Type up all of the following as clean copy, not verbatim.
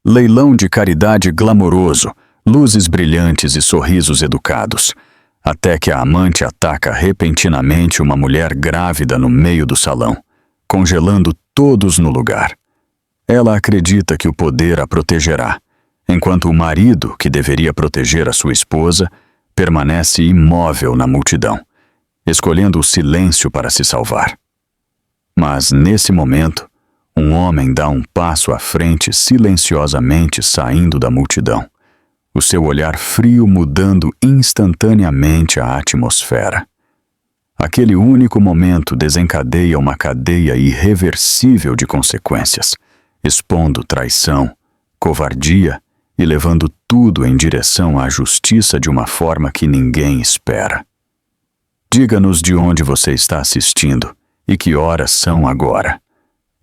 Leilão de caridade glamouroso, luzes brilhantes e sorrisos educados. Até que a amante ataca repentinamente uma mulher grávida no meio do salão, congelando todos no lugar. Ela acredita que o poder a protegerá, enquanto o marido, que deveria proteger a sua esposa, permanece imóvel na multidão, escolhendo o silêncio para se salvar. Mas, nesse momento, um homem dá um passo à frente silenciosamente saindo da multidão, o seu olhar frio mudando instantaneamente a atmosfera. Aquele único momento desencadeia uma cadeia irreversível de consequências, expondo traição, covardia e levando tudo em direção à justiça de uma forma que ninguém espera. Diga-nos de onde você está assistindo e que horas são agora.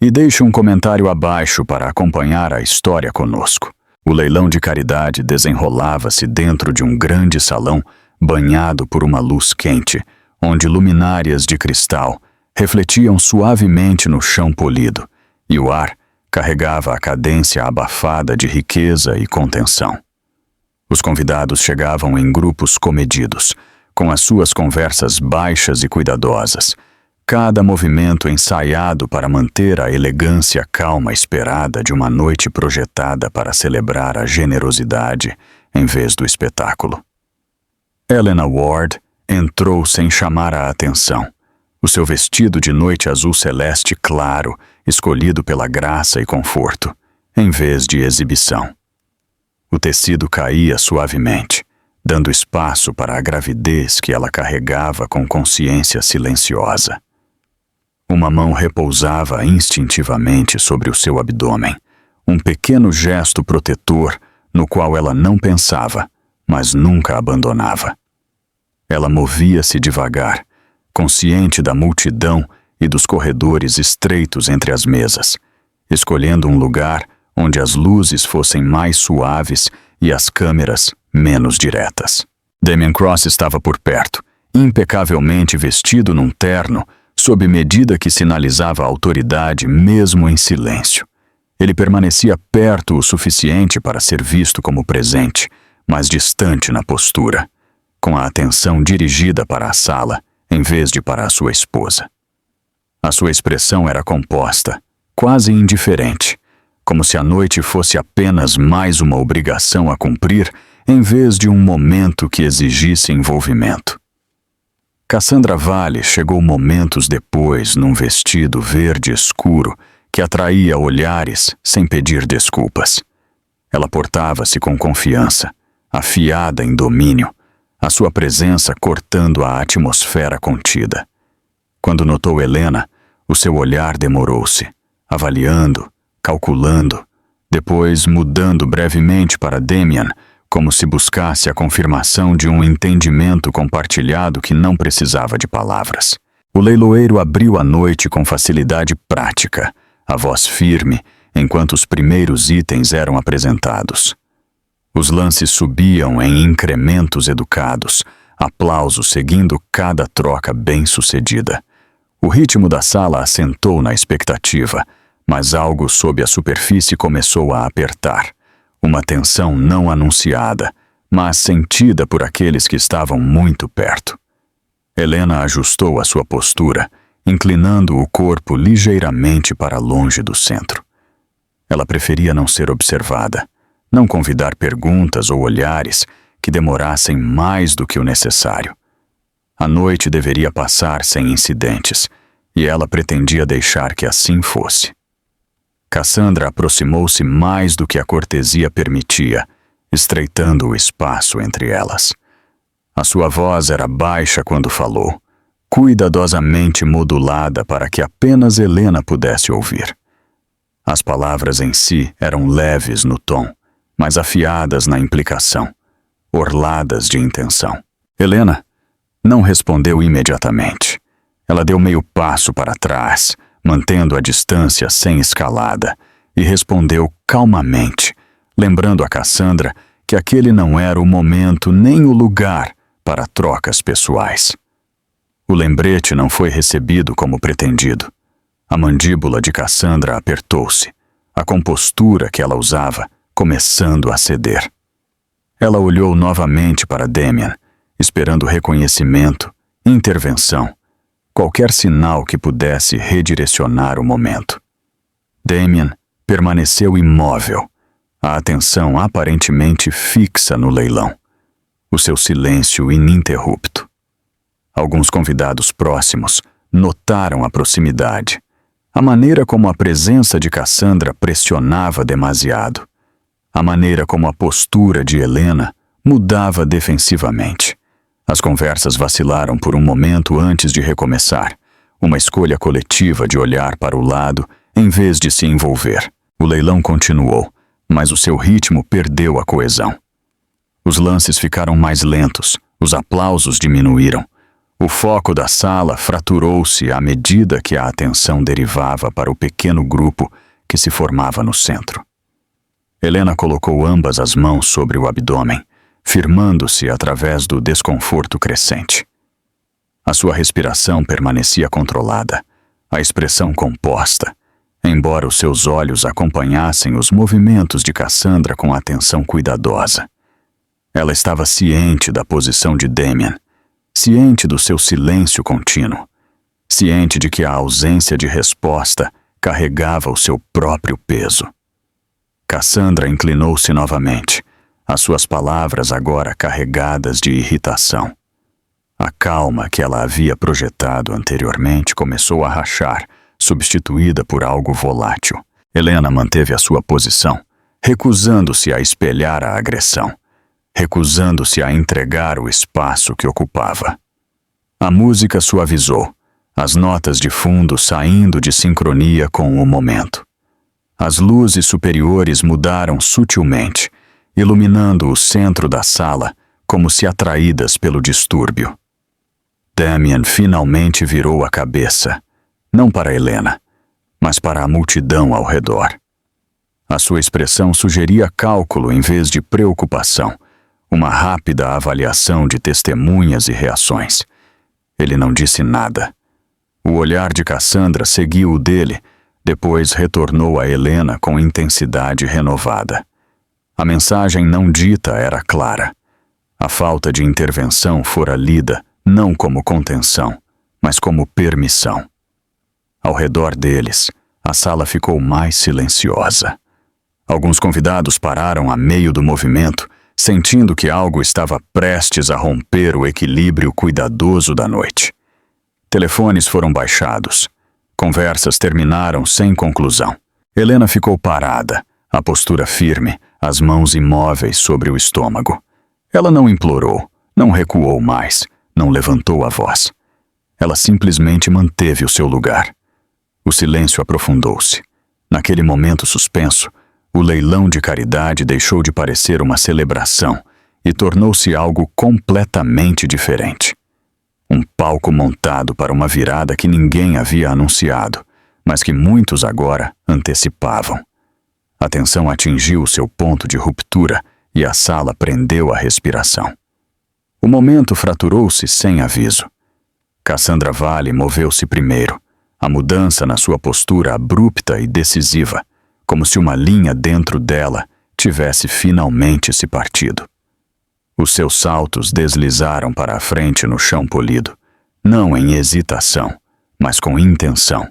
E deixe um comentário abaixo para acompanhar a história conosco. O leilão de caridade desenrolava-se dentro de um grande salão banhado por uma luz quente, onde luminárias de cristal refletiam suavemente no chão polido, e o ar carregava a cadência abafada de riqueza e contenção. Os convidados chegavam em grupos comedidos, com as suas conversas baixas e cuidadosas, cada movimento ensaiado para manter a elegância calma esperada de uma noite projetada para celebrar a generosidade em vez do espetáculo. Helena Ward entrou sem chamar a atenção. O seu vestido de noite azul celeste claro, escolhido pela graça e conforto, em vez de exibição. O tecido caía suavemente, dando espaço para a gravidez que ela carregava com consciência silenciosa. Uma mão repousava instintivamente sobre o seu abdômen, um pequeno gesto protetor no qual ela não pensava, mas nunca abandonava. Ela movia-se devagar, consciente da multidão e dos corredores estreitos entre as mesas, escolhendo um lugar onde as luzes fossem mais suaves e as câmeras menos diretas. Damien Cross estava por perto, impecavelmente vestido num terno, sob medida que sinalizava a autoridade mesmo em silêncio. Ele permanecia perto o suficiente para ser visto como presente, mas distante na postura, com a atenção dirigida para a sala, em vez de para a sua esposa. A sua expressão era composta, quase indiferente, como se a noite fosse apenas mais uma obrigação a cumprir, em vez de um momento que exigisse envolvimento. Cassandra Vale chegou momentos depois num vestido verde escuro que atraía olhares sem pedir desculpas. Ela portava-se com confiança, afiada em domínio, a sua presença cortando a atmosfera contida. Quando notou Helena, o seu olhar demorou-se, avaliando, calculando, depois mudando brevemente para Damien, como se buscasse a confirmação de um entendimento compartilhado que não precisava de palavras. O leiloeiro abriu a noite com facilidade prática, a voz firme, enquanto os primeiros itens eram apresentados. Os lances subiam em incrementos educados, aplausos seguindo cada troca bem-sucedida. O ritmo da sala assentou na expectativa, mas algo sob a superfície começou a apertar. Uma tensão não anunciada, mas sentida por aqueles que estavam muito perto. Helena ajustou a sua postura, inclinando o corpo ligeiramente para longe do centro. Ela preferia não ser observada, não convidar perguntas ou olhares que demorassem mais do que o necessário. A noite deveria passar sem incidentes, e ela pretendia deixar que assim fosse. Cassandra aproximou-se mais do que a cortesia permitia, estreitando o espaço entre elas. A sua voz era baixa quando falou, cuidadosamente modulada para que apenas Helena pudesse ouvir. As palavras em si eram leves no tom, mas afiadas na implicação, orladas de intenção. Helena não respondeu imediatamente. Ela deu meio passo para trás, mantendo a distância sem escalada, e respondeu calmamente, lembrando a Cassandra que aquele não era o momento nem o lugar para trocas pessoais. O lembrete não foi recebido como pretendido. A mandíbula de Cassandra apertou-se. A compostura que ela usava começando a ceder. Ela olhou novamente para Damien, esperando reconhecimento, intervenção, qualquer sinal que pudesse redirecionar o momento. Damien permaneceu imóvel, a atenção aparentemente fixa no leilão, o seu silêncio ininterrupto. Alguns convidados próximos notaram a proximidade, a maneira como a presença de Cassandra pressionava demasiado, a maneira como a postura de Helena mudava defensivamente. As conversas vacilaram por um momento antes de recomeçar, uma escolha coletiva de olhar para o lado em vez de se envolver. O leilão continuou, mas o seu ritmo perdeu a coesão. Os lances ficaram mais lentos, os aplausos diminuíram. O foco da sala fraturou-se à medida que a atenção derivava para o pequeno grupo que se formava no centro. Helena colocou ambas as mãos sobre o abdômen, firmando-se através do desconforto crescente. A sua respiração permanecia controlada, a expressão composta, embora os seus olhos acompanhassem os movimentos de Cassandra com atenção cuidadosa. Ela estava ciente da posição de Damien, ciente do seu silêncio contínuo, ciente de que a ausência de resposta carregava o seu próprio peso. Cassandra inclinou-se novamente, as suas palavras agora carregadas de irritação. A calma que ela havia projetado anteriormente começou a rachar, substituída por algo volátil. Helena manteve a sua posição, recusando-se a espelhar a agressão, recusando-se a entregar o espaço que ocupava. A música suavizou, as notas de fundo saindo de sincronia com o momento. As luzes superiores mudaram sutilmente, iluminando o centro da sala como se atraídas pelo distúrbio. Damien finalmente virou a cabeça, não para Helena, mas para a multidão ao redor. A sua expressão sugeria cálculo em vez de preocupação, uma rápida avaliação de testemunhas e reações. Ele não disse nada. O olhar de Cassandra seguiu o dele, depois retornou a Helena com intensidade renovada. A mensagem não dita era clara. A falta de intervenção fora lida não como contenção, mas como permissão. Ao redor deles, a sala ficou mais silenciosa. Alguns convidados pararam a meio do movimento, sentindo que algo estava prestes a romper o equilíbrio cuidadoso da noite. Telefones foram baixados. Conversas terminaram sem conclusão. Helena ficou parada, a postura firme, as mãos imóveis sobre o estômago. Ela não implorou, não recuou mais, não levantou a voz. Ela simplesmente manteve o seu lugar. O silêncio aprofundou-se. Naquele momento suspenso, o leilão de caridade deixou de parecer uma celebração e tornou-se algo completamente diferente. Um palco montado para uma virada que ninguém havia anunciado, mas que muitos agora antecipavam. A tensão atingiu o seu ponto de ruptura e a sala prendeu a respiração. O momento fraturou-se sem aviso. Cassandra Vale moveu-se primeiro, a mudança na sua postura abrupta e decisiva, como se uma linha dentro dela tivesse finalmente se partido. Os seus saltos deslizaram para a frente no chão polido, não em hesitação, mas com intenção,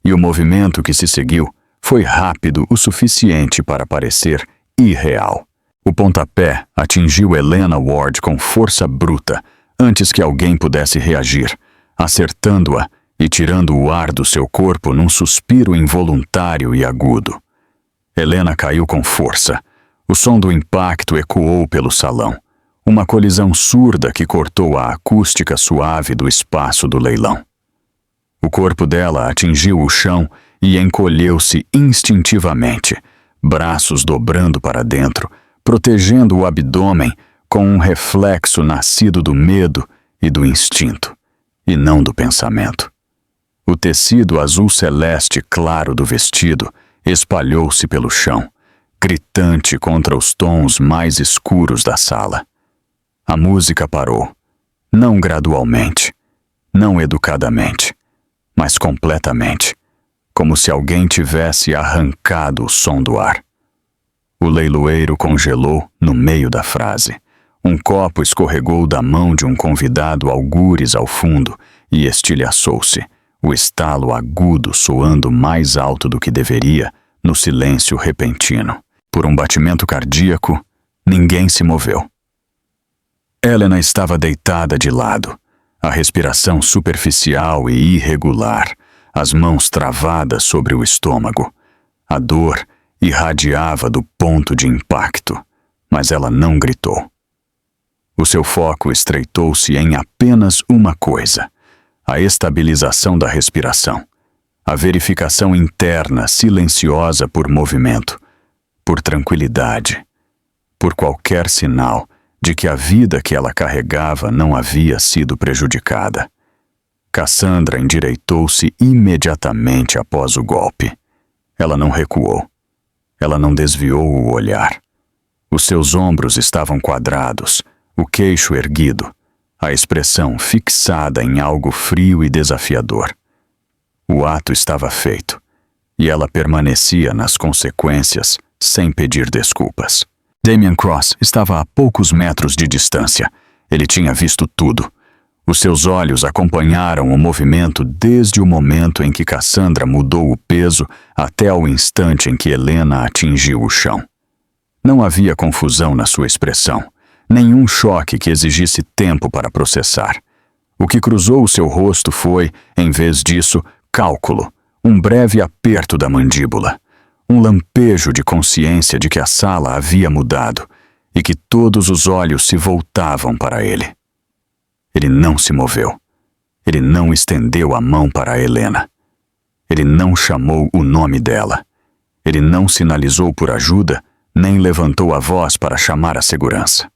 e o movimento que se seguiu foi rápido o suficiente para parecer irreal. O pontapé atingiu Helena Ward com força bruta, antes que alguém pudesse reagir, acertando-a e tirando o ar do seu corpo num suspiro involuntário e agudo. Helena caiu com força. O som do impacto ecoou pelo salão, uma colisão surda que cortou a acústica suave do espaço do leilão. O corpo dela atingiu o chão e encolheu-se instintivamente, braços dobrando para dentro, protegendo o abdômen com um reflexo nascido do medo e do instinto, e não do pensamento. O tecido azul celeste claro do vestido espalhou-se pelo chão, gritante contra os tons mais escuros da sala. A música parou, não gradualmente, não educadamente, mas completamente, como se alguém tivesse arrancado o som do ar. O leiloeiro congelou no meio da frase. Um copo escorregou da mão de um convidado algures ao fundo e estilhaçou-se, o estalo agudo soando mais alto do que deveria no silêncio repentino. Por um batimento cardíaco, ninguém se moveu. Helena estava deitada de lado, a respiração superficial e irregular, as mãos travadas sobre o estômago. A dor irradiava do ponto de impacto, mas ela não gritou. O seu foco estreitou-se em apenas uma coisa: a estabilização da respiração, a verificação interna silenciosa por movimento, por tranquilidade, por qualquer sinal de que a vida que ela carregava não havia sido prejudicada. Cassandra endireitou-se imediatamente após o golpe. Ela não recuou. Ela não desviou o olhar. Os seus ombros estavam quadrados, o queixo erguido, a expressão fixada em algo frio e desafiador. O ato estava feito, e ela permanecia nas consequências sem pedir desculpas. Damien Cross estava a poucos metros de distância. Ele tinha visto tudo. Os seus olhos acompanharam o movimento desde o momento em que Cassandra mudou o peso até ao instante em que Helena atingiu o chão. Não havia confusão na sua expressão, nenhum choque que exigisse tempo para processar. O que cruzou o seu rosto foi, em vez disso, cálculo, um breve aperto da mandíbula, um lampejo de consciência de que a sala havia mudado e que todos os olhos se voltavam para ele. Ele não se moveu. Ele não estendeu a mão para Helena. Ele não chamou o nome dela. Ele não sinalizou por ajuda, nem levantou a voz para chamar a segurança.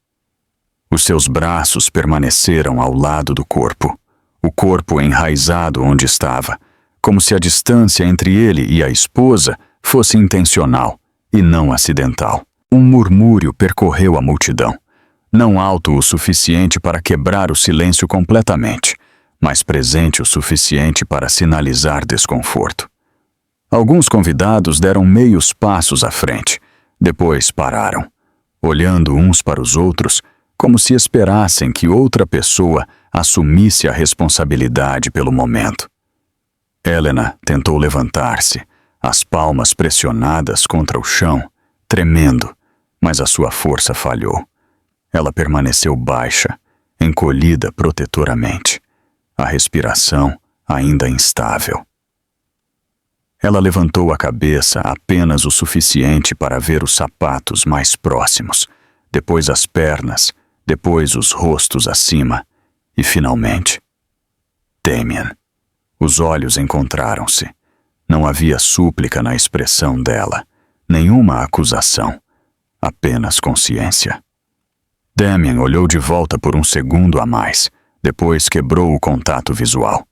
Os seus braços permaneceram ao lado do corpo, o corpo enraizado onde estava, como se a distância entre ele e a esposa fosse intencional e não acidental. Um murmúrio percorreu a multidão. Não alto o suficiente para quebrar o silêncio completamente, mas presente o suficiente para sinalizar desconforto. Alguns convidados deram meios passos à frente, depois pararam, olhando uns para os outros, como se esperassem que outra pessoa assumisse a responsabilidade pelo momento. Helena tentou levantar-se, as palmas pressionadas contra o chão, tremendo, mas a sua força falhou. Ela permaneceu baixa, encolhida protetoramente, a respiração ainda instável. Ela levantou a cabeça apenas o suficiente para ver os sapatos mais próximos, depois as pernas, depois os rostos acima, e finalmente, Damien. Os olhos encontraram-se. Não havia súplica na expressão dela, nenhuma acusação, apenas consciência. Damien olhou de volta por um segundo a mais, depois quebrou o contato visual.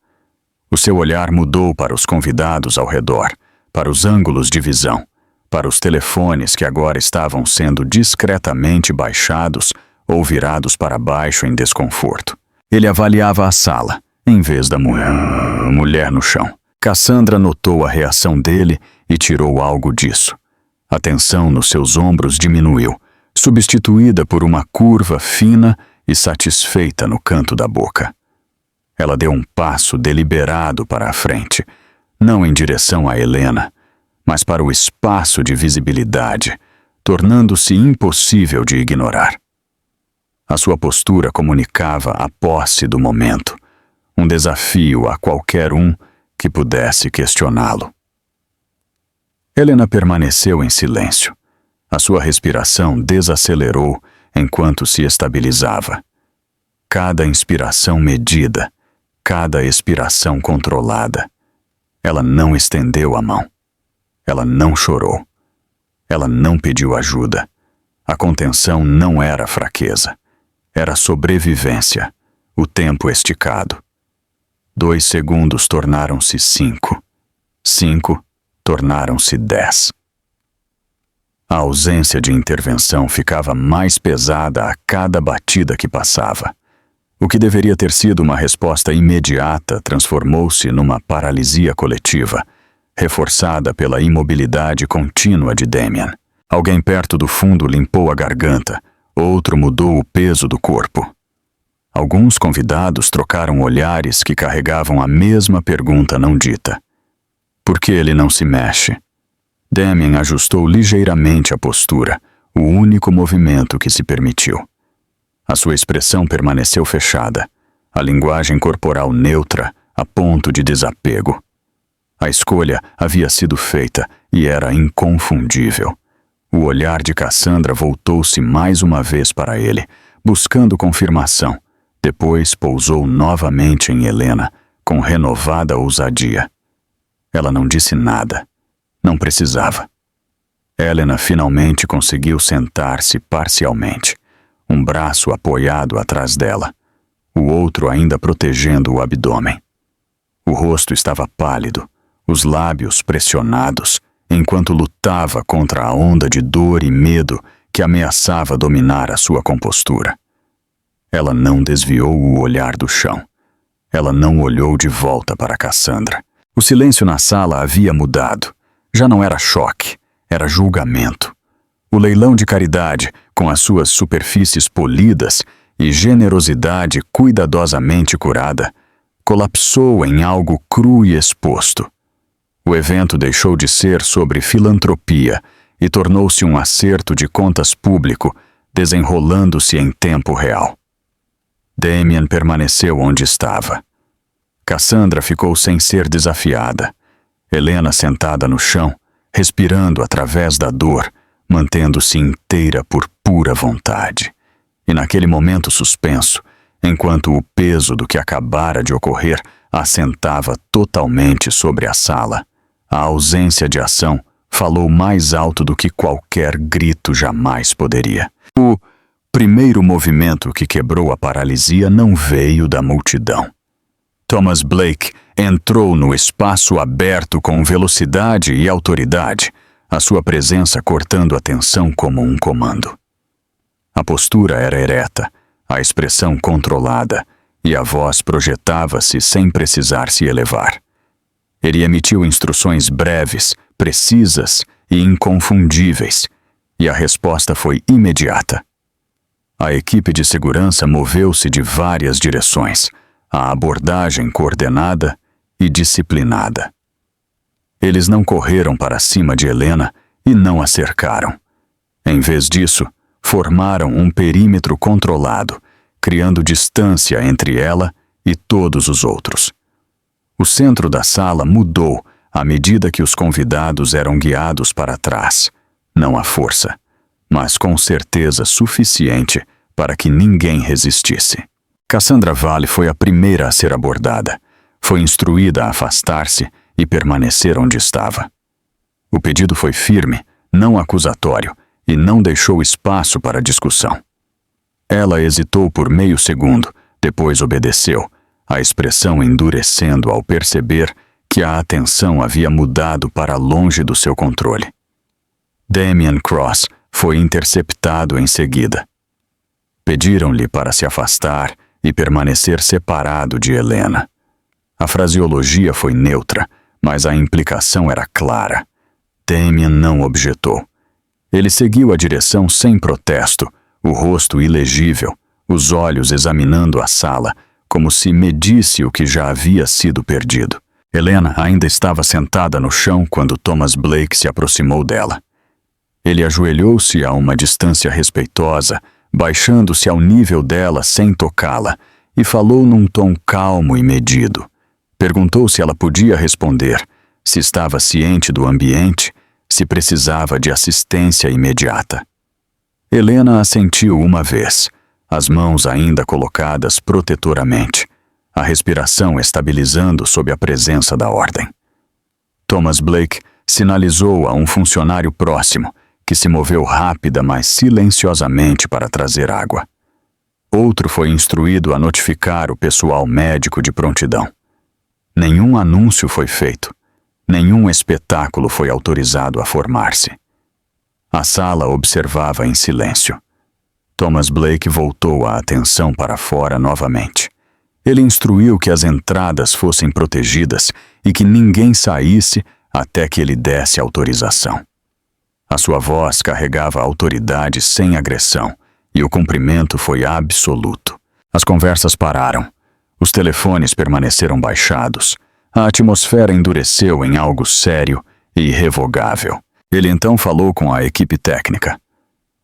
O seu olhar mudou para os convidados ao redor, para os ângulos de visão, para os telefones que agora estavam sendo discretamente baixados ou virados para baixo em desconforto. Ele avaliava a sala, em vez da mulher no chão. Cassandra notou a reação dele e tirou algo disso. A tensão nos seus ombros diminuiu, substituída por uma curva fina e satisfeita no canto da boca. Ela deu um passo deliberado para a frente, não em direção a Helena, mas para o espaço de visibilidade, tornando-se impossível de ignorar. A sua postura comunicava a posse do momento, um desafio a qualquer um que pudesse questioná-lo. Helena permaneceu em silêncio. A sua respiração desacelerou enquanto se estabilizava. Cada inspiração medida, cada expiração controlada. Ela não estendeu a mão. Ela não chorou. Ela não pediu ajuda. A contenção não era fraqueza. Era sobrevivência, o tempo esticado. 2 segundos tornaram-se 5. 5 tornaram-se 10. A ausência de intervenção ficava mais pesada a cada batida que passava. O que deveria ter sido uma resposta imediata transformou-se numa paralisia coletiva, reforçada pela imobilidade contínua de Damien. Alguém perto do fundo limpou a garganta, outro mudou o peso do corpo. Alguns convidados trocaram olhares que carregavam a mesma pergunta não dita. Por que ele não se mexe? Damien ajustou ligeiramente a postura, o único movimento que se permitiu. A sua expressão permaneceu fechada, a linguagem corporal neutra, a ponto de desapego. A escolha havia sido feita e era inconfundível. O olhar de Cassandra voltou-se mais uma vez para ele, buscando confirmação. Depois pousou novamente em Helena, com renovada ousadia. Ela não disse nada. Não precisava. Helena finalmente conseguiu sentar-se parcialmente, um braço apoiado atrás dela, o outro ainda protegendo o abdômen. O rosto estava pálido, os lábios pressionados, enquanto lutava contra a onda de dor e medo que ameaçava dominar a sua compostura. Ela não desviou o olhar do chão. Ela não olhou de volta para Cassandra. O silêncio na sala havia mudado. Já não era choque, era julgamento. O leilão de caridade, com as suas superfícies polidas e generosidade cuidadosamente curada, colapsou em algo cru e exposto. O evento deixou de ser sobre filantropia e tornou-se um acerto de contas público, desenrolando-se em tempo real. Damien permaneceu onde estava. Cassandra ficou sem ser desafiada. Helena sentada no chão, respirando através da dor, mantendo-se inteira por pura vontade. E naquele momento suspenso, enquanto o peso do que acabara de ocorrer assentava totalmente sobre a sala, a ausência de ação falou mais alto do que qualquer grito jamais poderia. O primeiro movimento que quebrou a paralisia não veio da multidão. Thomas Blake entrou no espaço aberto com velocidade e autoridade, a sua presença cortando a tensão como um comando. A postura era ereta, a expressão controlada, e a voz projetava-se sem precisar se elevar. Ele emitiu instruções breves, precisas e inconfundíveis, e a resposta foi imediata. A equipe de segurança moveu-se de várias direções, a abordagem coordenada e disciplinada. Eles não correram para cima de Helena e não a cercaram. Em vez disso, formaram um perímetro controlado, criando distância entre ela e todos os outros. O centro da sala mudou à medida que os convidados eram guiados para trás, não à força, mas com certeza suficiente para que ninguém resistisse. Cassandra Vale foi a primeira a ser abordada. Foi instruída a afastar-se e permanecer onde estava. O pedido foi firme, não acusatório, e não deixou espaço para discussão. Ela hesitou por meio segundo, depois obedeceu, a expressão endurecendo ao perceber que a atenção havia mudado para longe do seu controle. Damien Cross foi interceptado em seguida. Pediram-lhe para se afastar e permanecer separado de Helena. A fraseologia foi neutra, mas a implicação era clara. Damien não objetou. Ele seguiu a direção sem protesto, o rosto ilegível, os olhos examinando a sala, como se medisse o que já havia sido perdido. Helena ainda estava sentada no chão quando Thomas Blake se aproximou dela. Ele ajoelhou-se a uma distância respeitosa, baixando-se ao nível dela sem tocá-la, e falou num tom calmo e medido. Perguntou se ela podia responder, se estava ciente do ambiente, se precisava de assistência imediata. Helena assentiu uma vez, as mãos ainda colocadas protetoramente, a respiração estabilizando sob a presença da ordem. Thomas Blake sinalizou a um funcionário próximo, que se moveu rápida, mas silenciosamente para trazer água. Outro foi instruído a notificar o pessoal médico de prontidão. Nenhum anúncio foi feito. Nenhum espetáculo foi autorizado a formar-se. A sala observava em silêncio. Thomas Blake voltou a atenção para fora novamente. Ele instruiu que as entradas fossem protegidas e que ninguém saísse até que ele desse autorização. A sua voz carregava autoridade sem agressão, e o cumprimento foi absoluto. As conversas pararam. Os telefones permaneceram baixados. A atmosfera endureceu em algo sério e irrevogável. Ele então falou com a equipe técnica.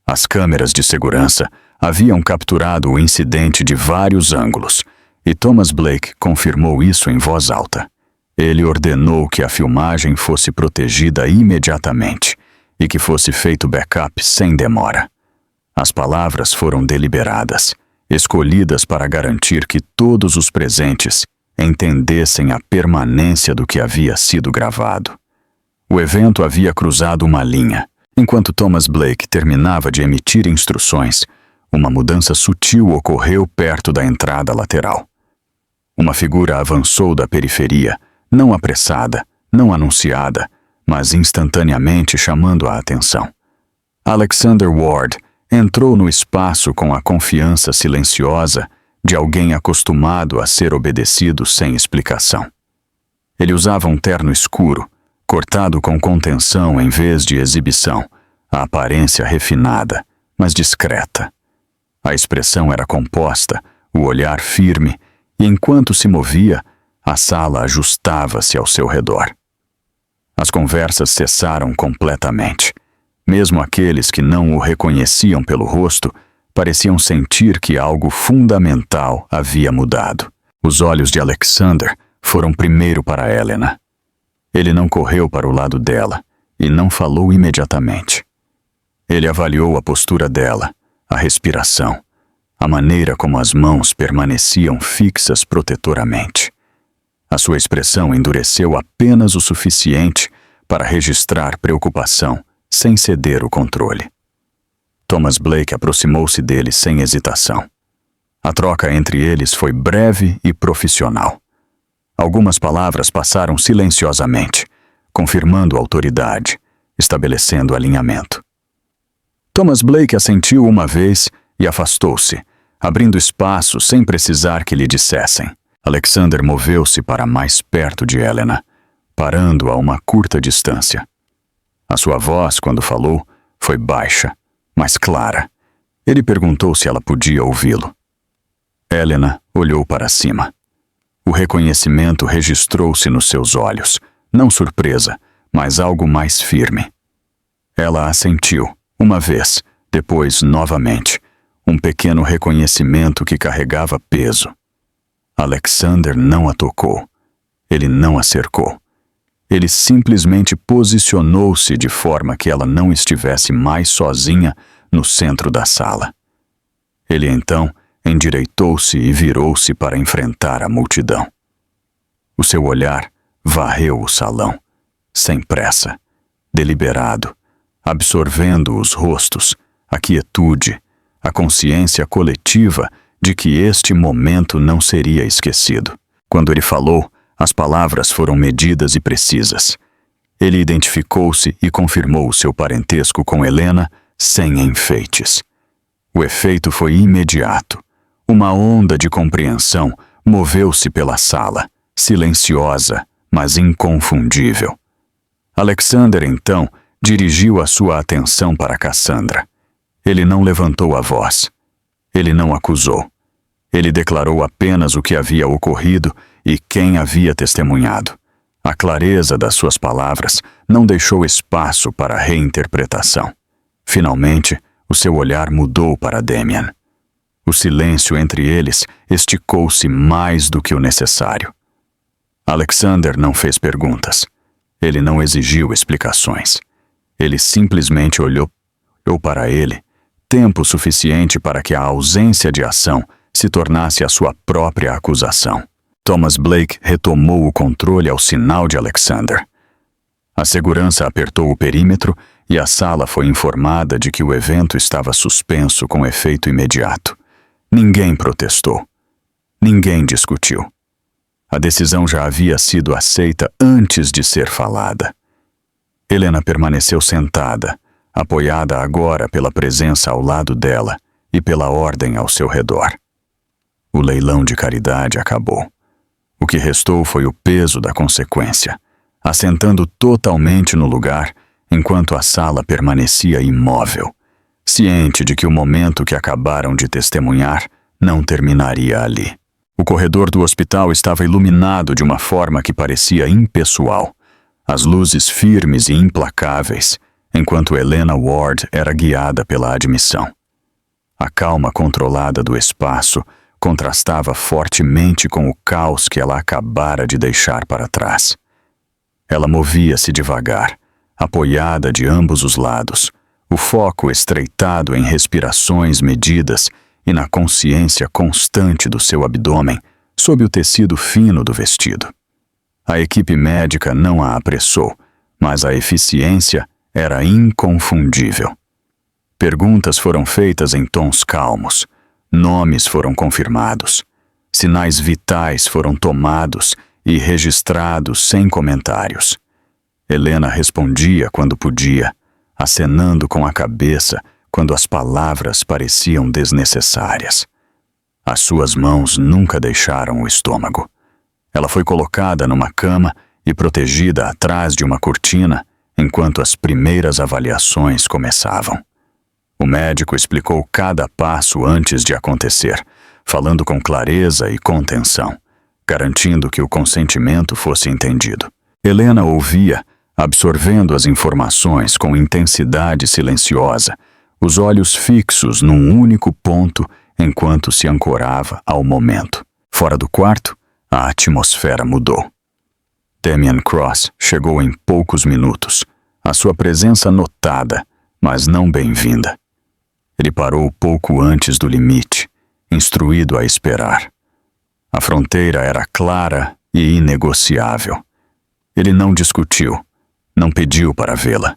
As câmeras de segurança haviam capturado o incidente de vários ângulos, e Thomas Blake confirmou isso em voz alta. Ele ordenou que a filmagem fosse protegida imediatamente e que fosse feito backup sem demora. As palavras foram deliberadas, escolhidas para garantir que todos os presentes entendessem a permanência do que havia sido gravado. O evento havia cruzado uma linha. Enquanto Thomas Blake terminava de emitir instruções, uma mudança sutil ocorreu perto da entrada lateral. Uma figura avançou da periferia, não apressada, não anunciada, mas instantaneamente chamando a atenção. Alexander Ward entrou no espaço com a confiança silenciosa de alguém acostumado a ser obedecido sem explicação. Ele usava um terno escuro, cortado com contenção em vez de exibição, a aparência refinada, mas discreta. A expressão era composta, o olhar firme, e enquanto se movia, a sala ajustava-se ao seu redor. As conversas cessaram completamente. Mesmo aqueles que não o reconheciam pelo rosto pareciam sentir que algo fundamental havia mudado. Os olhos de Alexander foram primeiro para Helena. Ele não correu para o lado dela e não falou imediatamente. Ele avaliou a postura dela, a respiração, a maneira como as mãos permaneciam fixas protetoramente. A sua expressão endureceu apenas o suficiente para registrar preocupação, sem ceder o controle. Thomas Blake aproximou-se dele sem hesitação. A troca entre eles foi breve e profissional. Algumas palavras passaram silenciosamente, confirmando autoridade, estabelecendo alinhamento. Thomas Blake assentiu uma vez e afastou-se, abrindo espaço sem precisar que lhe dissessem. Alexander moveu-se para mais perto de Helena, parando a uma curta distância. A sua voz, quando falou, foi baixa, mas clara. Ele perguntou se ela podia ouvi-lo. Helena olhou para cima. O reconhecimento registrou-se nos seus olhos, não surpresa, mas algo mais firme. Ela assentiu, uma vez, depois novamente, um pequeno reconhecimento que carregava peso. Alexander não a tocou. Ele não a cercou. Ele simplesmente posicionou-se de forma que ela não estivesse mais sozinha no centro da sala. Ele então endireitou-se e virou-se para enfrentar a multidão. O seu olhar varreu o salão, sem pressa, deliberado, absorvendo os rostos, a quietude, a consciência coletiva de que este momento não seria esquecido. Quando ele falou, as palavras foram medidas e precisas. Ele identificou-se e confirmou o seu parentesco com Helena sem enfeites. O efeito foi imediato. Uma onda de compreensão moveu-se pela sala, silenciosa, mas inconfundível. Alexander, então, dirigiu a sua atenção para Cassandra. Ele não levantou a voz. Ele não acusou. Ele declarou apenas o que havia ocorrido e quem havia testemunhado. A clareza das suas palavras não deixou espaço para reinterpretação. Finalmente, o seu olhar mudou para Damien. O silêncio entre eles esticou-se mais do que o necessário. Alexander não fez perguntas. Ele não exigiu explicações. Ele simplesmente olhou para ele, tempo suficiente para que a ausência de ação se tornasse a sua própria acusação. Thomas Blake retomou o controle ao sinal de Alexander. A segurança apertou o perímetro e a sala foi informada de que o evento estava suspenso com efeito imediato. Ninguém protestou. Ninguém discutiu. A decisão já havia sido aceita antes de ser falada. Helena permaneceu sentada, apoiada agora pela presença ao lado dela e pela ordem ao seu redor. O leilão de caridade acabou. O que restou foi o peso da consequência, assentando totalmente no lugar enquanto a sala permanecia imóvel, ciente de que o momento que acabaram de testemunhar não terminaria ali. O corredor do hospital estava iluminado de uma forma que parecia impessoal, as luzes firmes e implacáveis, enquanto Helena Ward era guiada pela admissão. A calma controlada do espaço contrastava fortemente com o caos que ela acabara de deixar para trás. Ela movia-se devagar, apoiada de ambos os lados, o foco estreitado em respirações medidas e na consciência constante do seu abdômen sob o tecido fino do vestido. A equipe médica não a apressou, mas a eficiência era inconfundível. Perguntas foram feitas em tons calmos, nomes foram confirmados, sinais vitais foram tomados e registrados sem comentários. Helena respondia quando podia, acenando com a cabeça quando as palavras pareciam desnecessárias. As suas mãos nunca deixaram o estômago. Ela foi colocada numa cama e protegida atrás de uma cortina enquanto as primeiras avaliações começavam. O médico explicou cada passo antes de acontecer, falando com clareza e contenção, garantindo que o consentimento fosse entendido. Helena ouvia, absorvendo as informações com intensidade silenciosa, os olhos fixos num único ponto enquanto se ancorava ao momento. Fora do quarto, a atmosfera mudou. Damian Cross chegou em poucos minutos, a sua presença notada, mas não bem-vinda. Ele parou pouco antes do limite, instruído a esperar. A fronteira era clara e inegociável. Ele não discutiu, não pediu para vê-la.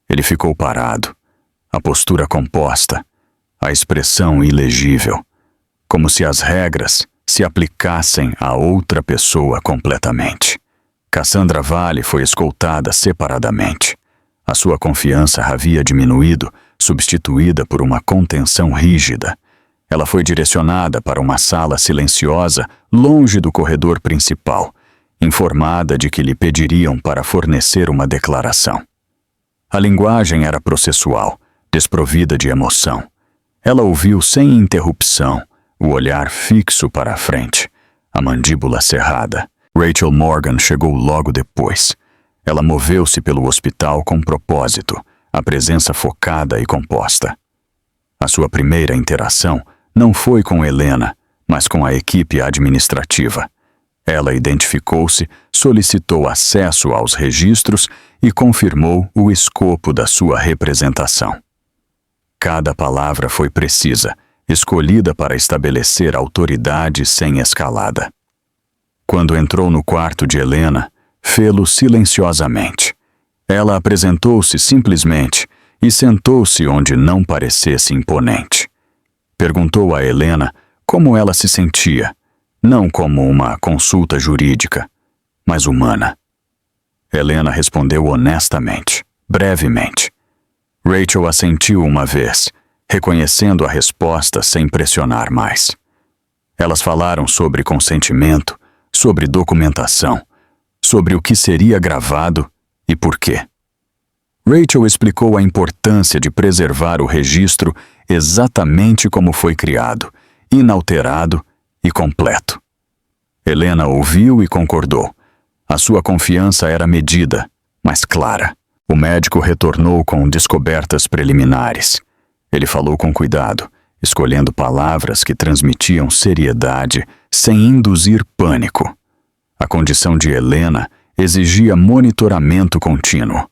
Ele ficou parado, a postura composta, a expressão ilegível, como se as regras se aplicassem a outra pessoa completamente. Cassandra Vale foi escoltada separadamente. A sua confiança havia diminuído, substituída por uma contenção rígida. Ela foi direcionada para uma sala silenciosa, longe do corredor principal, informada de que lhe pediriam para fornecer uma declaração. A linguagem era processual, desprovida de emoção. Ela ouviu sem interrupção, o olhar fixo para a frente, a mandíbula cerrada. Rachel Morgan chegou logo depois. Ela moveu-se pelo hospital com propósito, a presença focada e composta. A sua primeira interação não foi com Helena, mas com a equipe administrativa. Ela identificou-se, solicitou acesso aos registros e confirmou o escopo da sua representação. Cada palavra foi precisa, escolhida para estabelecer autoridade sem escalada. Quando entrou no quarto de Helena, fê-lo silenciosamente. Ela apresentou-se simplesmente e sentou-se onde não parecesse imponente. Perguntou a Helena como ela se sentia, não como uma consulta jurídica, mas humana. Helena respondeu honestamente, brevemente. Rachel assentiu uma vez, reconhecendo a resposta sem pressionar mais. Elas falaram sobre consentimento, sobre documentação, sobre o que seria gravado e por quê. Rachel explicou a importância de preservar o registro exatamente como foi criado, inalterado e completo. Helena ouviu e concordou. A sua confiança era medida, mas clara. O médico retornou com descobertas preliminares. Ele falou com cuidado, escolhendo palavras que transmitiam seriedade sem induzir pânico. A condição de Helena exigia monitoramento contínuo.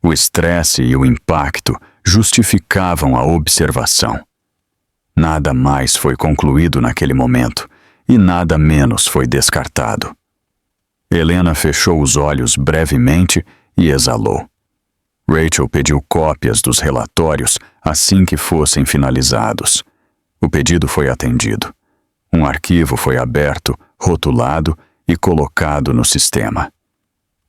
O estresse e o impacto justificavam a observação. Nada mais foi concluído naquele momento e nada menos foi descartado. Helena fechou os olhos brevemente e exalou. Rachel pediu cópias dos relatórios assim que fossem finalizados. O pedido foi atendido. Um arquivo foi aberto, rotulado e colocado no sistema.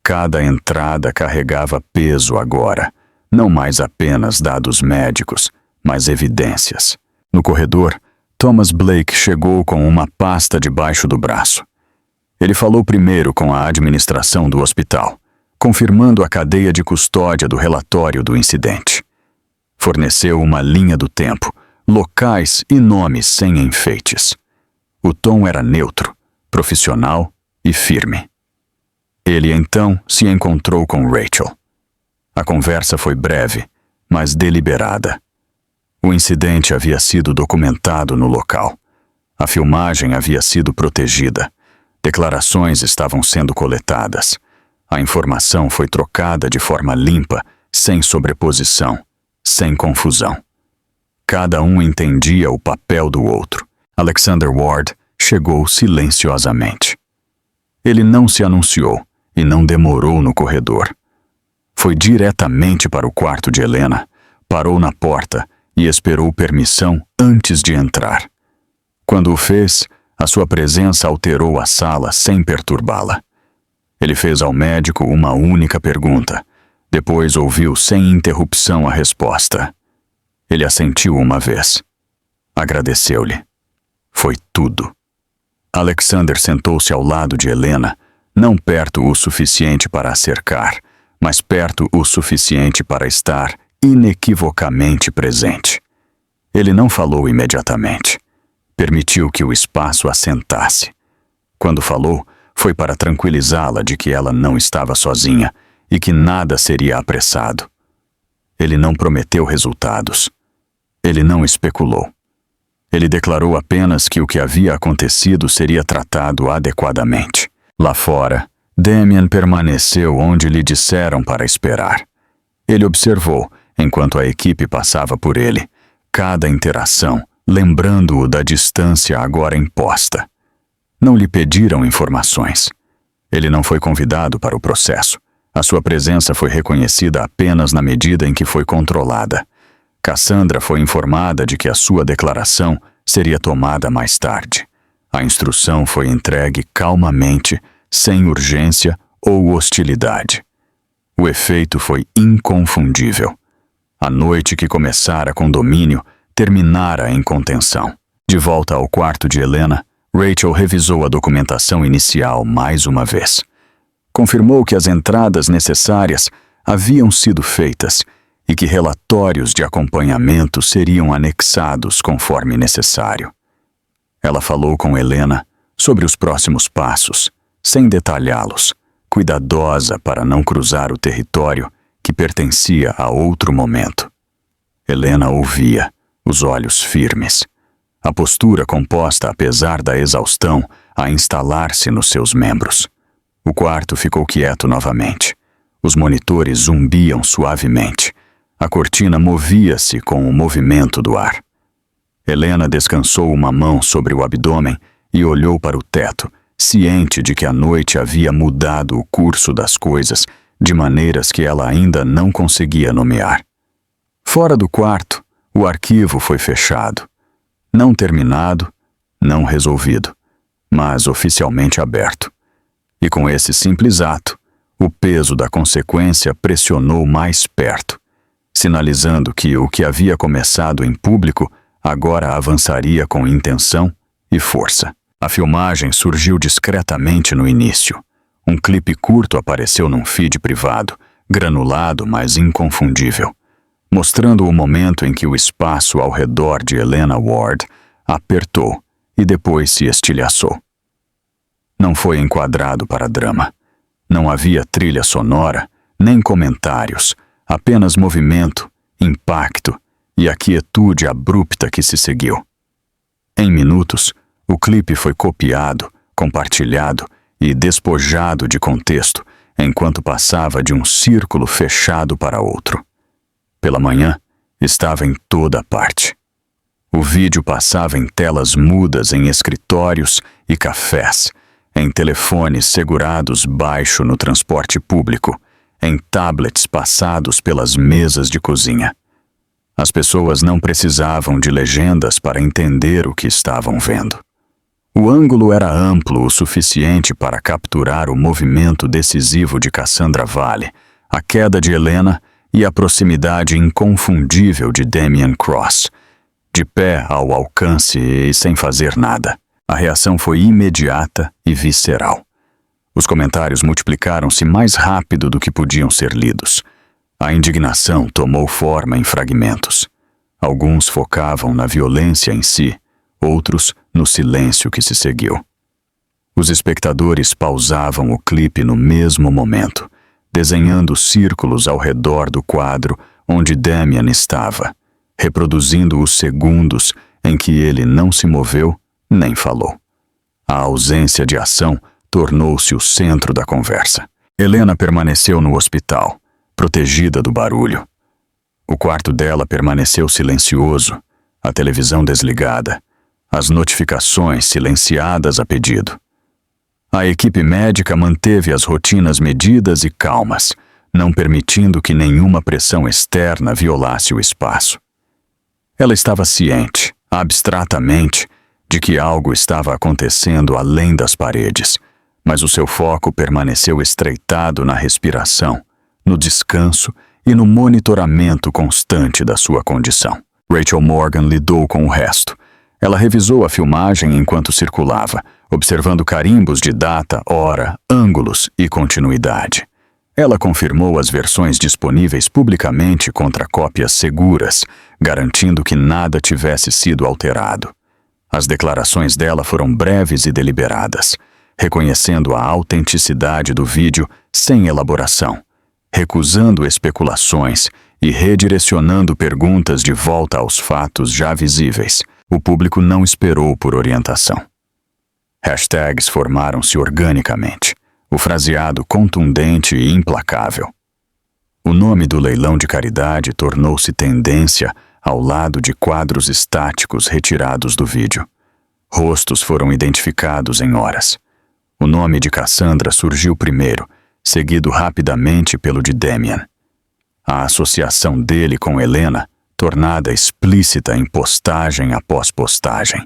Cada entrada carregava peso agora, não mais apenas dados médicos, mas evidências. No corredor, Thomas Blake chegou com uma pasta debaixo do braço. Ele falou primeiro com a administração do hospital, confirmando a cadeia de custódia do relatório do incidente. Forneceu uma linha do tempo, locais e nomes sem enfeites. O tom era neutro, profissional e firme. Ele então se encontrou com Rachel. A conversa foi breve, mas deliberada. O incidente havia sido documentado no local. A filmagem havia sido protegida. Declarações estavam sendo coletadas. A informação foi trocada de forma limpa, sem sobreposição, sem confusão. Cada um entendia o papel do outro. Alexander Ward chegou silenciosamente. Ele não se anunciou e não demorou no corredor. Foi diretamente para o quarto de Helena, parou na porta e esperou permissão antes de entrar. Quando o fez, a sua presença alterou a sala sem perturbá-la. Ele fez ao médico uma única pergunta. Depois ouviu sem interrupção a resposta. Ele assentiu uma vez. Agradeceu-lhe. Foi tudo. Alexander sentou-se ao lado de Helena, não perto o suficiente para a cercar, mas perto o suficiente para estar inequivocamente presente. Ele não falou imediatamente. Permitiu que o espaço assentasse. Quando falou, foi para tranquilizá-la de que ela não estava sozinha e que nada seria apressado. Ele não prometeu resultados. Ele não especulou. Ele declarou apenas que o que havia acontecido seria tratado adequadamente. Lá fora, Damien permaneceu onde lhe disseram para esperar. Ele observou, enquanto a equipe passava por ele, cada interação, lembrando-o da distância agora imposta. Não lhe pediram informações. Ele não foi convidado para o processo. A sua presença foi reconhecida apenas na medida em que foi controlada. Cassandra foi informada de que a sua declaração seria tomada mais tarde. A instrução foi entregue calmamente, sem urgência ou hostilidade. O efeito foi inconfundível. A noite que começara com domínio terminara em contenção. De volta ao quarto de Helena, Rachel revisou a documentação inicial mais uma vez. Confirmou que as entradas necessárias haviam sido feitas e que relatórios de acompanhamento seriam anexados conforme necessário. Ela falou com Helena sobre os próximos passos, sem detalhá-los, cuidadosa para não cruzar o território que pertencia a outro momento. Helena ouvia, os olhos firmes, a postura composta apesar da exaustão a instalar-se nos seus membros. O quarto ficou quieto novamente. Os monitores zumbiam suavemente. A cortina movia-se com o movimento do ar. Helena descansou uma mão sobre o abdômen e olhou para o teto, ciente de que a noite havia mudado o curso das coisas de maneiras que ela ainda não conseguia nomear. Fora do quarto, o arquivo foi fechado. Não terminado, não resolvido, mas oficialmente aberto. E com esse simples ato, o peso da consequência pressionou mais perto, sinalizando que o que havia começado em público agora avançaria com intenção e força. A filmagem surgiu discretamente no início. Um clipe curto apareceu num feed privado, granulado, mas inconfundível, mostrando o momento em que o espaço ao redor de Helena Ward apertou e depois se estilhaçou. Não foi enquadrado para drama. Não havia trilha sonora, nem comentários, apenas movimento, impacto e a quietude abrupta que se seguiu. Em minutos, o clipe foi copiado, compartilhado e despojado de contexto enquanto passava de um círculo fechado para outro. Pela manhã, estava em toda parte. O vídeo passava em telas mudas em escritórios e cafés, em telefones segurados baixo no transporte público, em tablets passados pelas mesas de cozinha. As pessoas não precisavam de legendas para entender o que estavam vendo. O ângulo era amplo o suficiente para capturar o movimento decisivo de Cassandra Valley, a queda de Helena e a proximidade inconfundível de Damien Cross, de pé ao alcance e sem fazer nada. A reação foi imediata e visceral. Os comentários multiplicaram-se mais rápido do que podiam ser lidos. A indignação tomou forma em fragmentos. Alguns focavam na violência em si, outros no silêncio que se seguiu. Os espectadores pausavam o clipe no mesmo momento, desenhando círculos ao redor do quadro onde Damien estava, reproduzindo os segundos em que ele não se moveu nem falou. A ausência de ação tornou-se o centro da conversa. Helena permaneceu no hospital, protegida do barulho. O quarto dela permaneceu silencioso, a televisão desligada, as notificações silenciadas a pedido. A equipe médica manteve as rotinas medidas e calmas, não permitindo que nenhuma pressão externa violasse o espaço. Ela estava ciente, abstratamente, de que algo estava acontecendo além das paredes, mas o seu foco permaneceu estreitado na respiração, no descanso e no monitoramento constante da sua condição. Rachel Morgan lidou com o resto. Ela revisou a filmagem enquanto circulava, observando carimbos de data, hora, ângulos e continuidade. Ela confirmou as versões disponíveis publicamente contra cópias seguras, garantindo que nada tivesse sido alterado. As declarações dela foram breves e deliberadas, reconhecendo a autenticidade do vídeo sem elaboração, recusando especulações e redirecionando perguntas de volta aos fatos já visíveis. O público não esperou por orientação. Hashtags formaram-se organicamente, o fraseado contundente e implacável. O nome do leilão de caridade tornou-se tendência ao lado de quadros estáticos retirados do vídeo. Rostos foram identificados em horas. O nome de Cassandra surgiu primeiro, seguido rapidamente pelo de Damien. A associação dele com Helena, tornada explícita em postagem após postagem.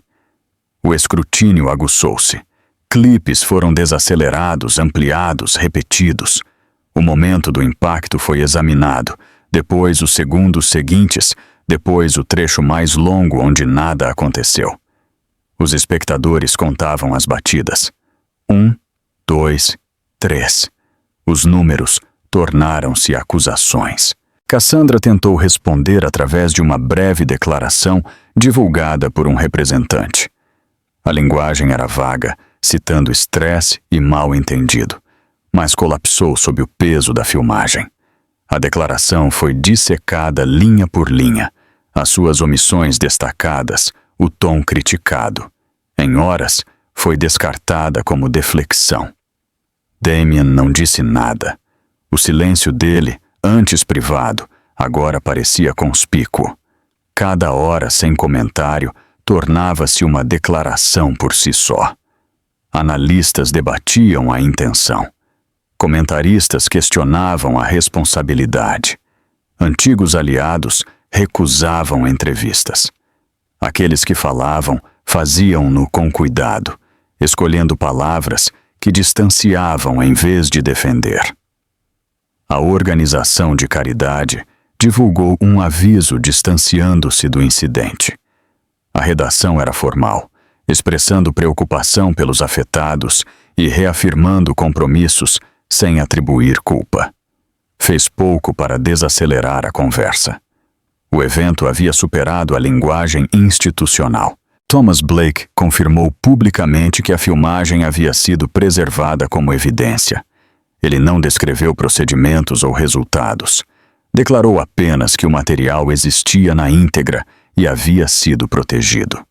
O escrutínio aguçou-se. Clipes foram desacelerados, ampliados, repetidos. O momento do impacto foi examinado, depois os segundos seguintes, depois o trecho mais longo onde nada aconteceu. Os espectadores contavam as batidas. 1, 2, 3. Os números tornaram-se acusações. Cassandra tentou responder através de uma breve declaração divulgada por um representante. A linguagem era vaga, citando estresse e mal-entendido, mas colapsou sob o peso da filmagem. A declaração foi dissecada linha por linha, as suas omissões destacadas, o tom criticado. Em horas, foi descartada como deflexão. Damien não disse nada. O silêncio dele, antes privado, agora parecia conspícuo. Cada hora sem comentário tornava-se uma declaração por si só. Analistas debatiam a intenção. Comentaristas questionavam a responsabilidade. Antigos aliados recusavam entrevistas. Aqueles que falavam faziam-no com cuidado, escolhendo palavras que distanciavam em vez de defender. A organização de caridade divulgou um aviso distanciando-se do incidente. A redação era formal, expressando preocupação pelos afetados e reafirmando compromissos sem atribuir culpa. Fez pouco para desacelerar a conversa. O evento havia superado a linguagem institucional. Thomas Blake confirmou publicamente que a filmagem havia sido preservada como evidência. Ele não descreveu procedimentos ou resultados. Declarou apenas que o material existia na íntegra e havia sido protegido.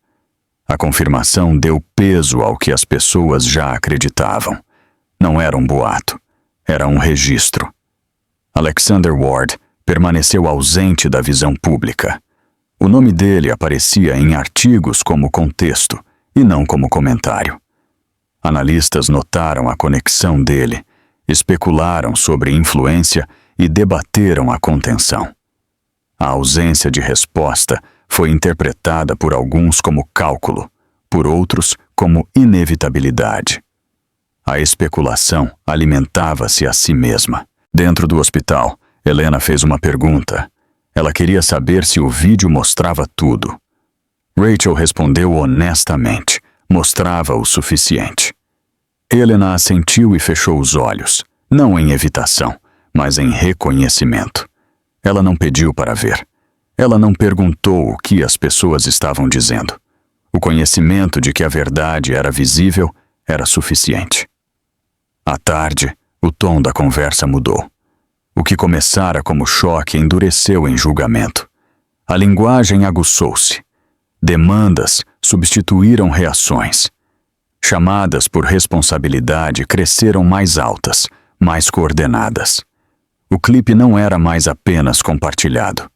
A confirmação deu peso ao que as pessoas já acreditavam. Não era um boato, era um registro. Alexander Ward permaneceu ausente da visão pública. O nome dele aparecia em artigos como contexto e não como comentário. Analistas notaram a conexão dele, especularam sobre influência e debateram a contenção. A ausência de resposta foi interpretada por alguns como cálculo, por outros como inevitabilidade. A especulação alimentava-se a si mesma. Dentro do hospital, Helena fez uma pergunta. Ela queria saber se o vídeo mostrava tudo. Rachel respondeu honestamente. Mostrava o suficiente. Helena assentiu e fechou os olhos, não em evitação, mas em reconhecimento. Ela não pediu para ver. Ela não perguntou o que as pessoas estavam dizendo. O conhecimento de que a verdade era visível era suficiente. À tarde, o tom da conversa mudou. O que começara como choque endureceu em julgamento. A linguagem aguçou-se. Demandas substituíram reações. Chamadas por responsabilidade cresceram mais altas, mais coordenadas. O clipe não era mais apenas compartilhado.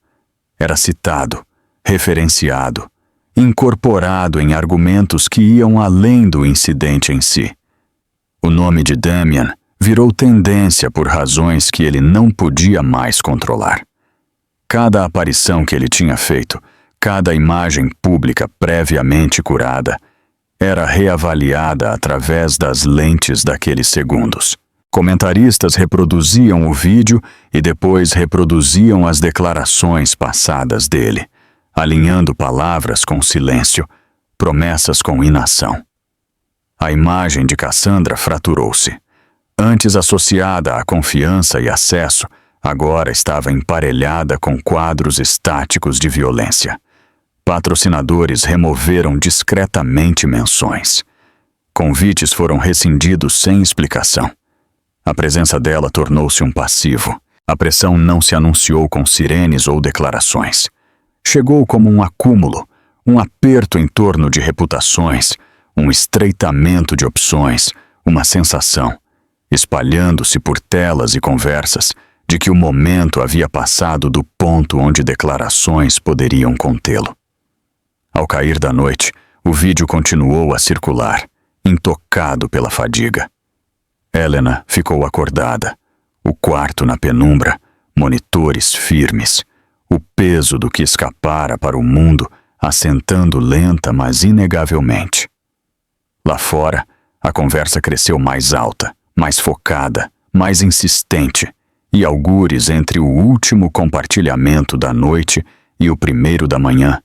Era citado, referenciado, incorporado em argumentos que iam além do incidente em si. O nome de Damien virou tendência por razões que ele não podia mais controlar. Cada aparição que ele tinha feito, cada imagem pública previamente curada, era reavaliada através das lentes daqueles segundos. Comentaristas reproduziam o vídeo e depois reproduziam as declarações passadas dele, alinhando palavras com silêncio, promessas com inação. A imagem de Cassandra fraturou-se. Antes associada à confiança e acesso, agora estava emparelhada com quadros estáticos de violência. Patrocinadores removeram discretamente menções. Convites foram rescindidos sem explicação. A presença dela tornou-se um passivo. A pressão não se anunciou com sirenes ou declarações. Chegou como um acúmulo, um aperto em torno de reputações, um estreitamento de opções, uma sensação, espalhando-se por telas e conversas, de que o momento havia passado do ponto onde declarações poderiam contê-lo. Ao cair da noite, o vídeo continuou a circular, intocado pela fadiga. Helena ficou acordada, o quarto na penumbra, monitores firmes, o peso do que escapara para o mundo assentando lenta, mas inegavelmente. Lá fora, a conversa cresceu mais alta, mais focada, mais insistente, e algures entre o último compartilhamento da noite e o primeiro da manhã,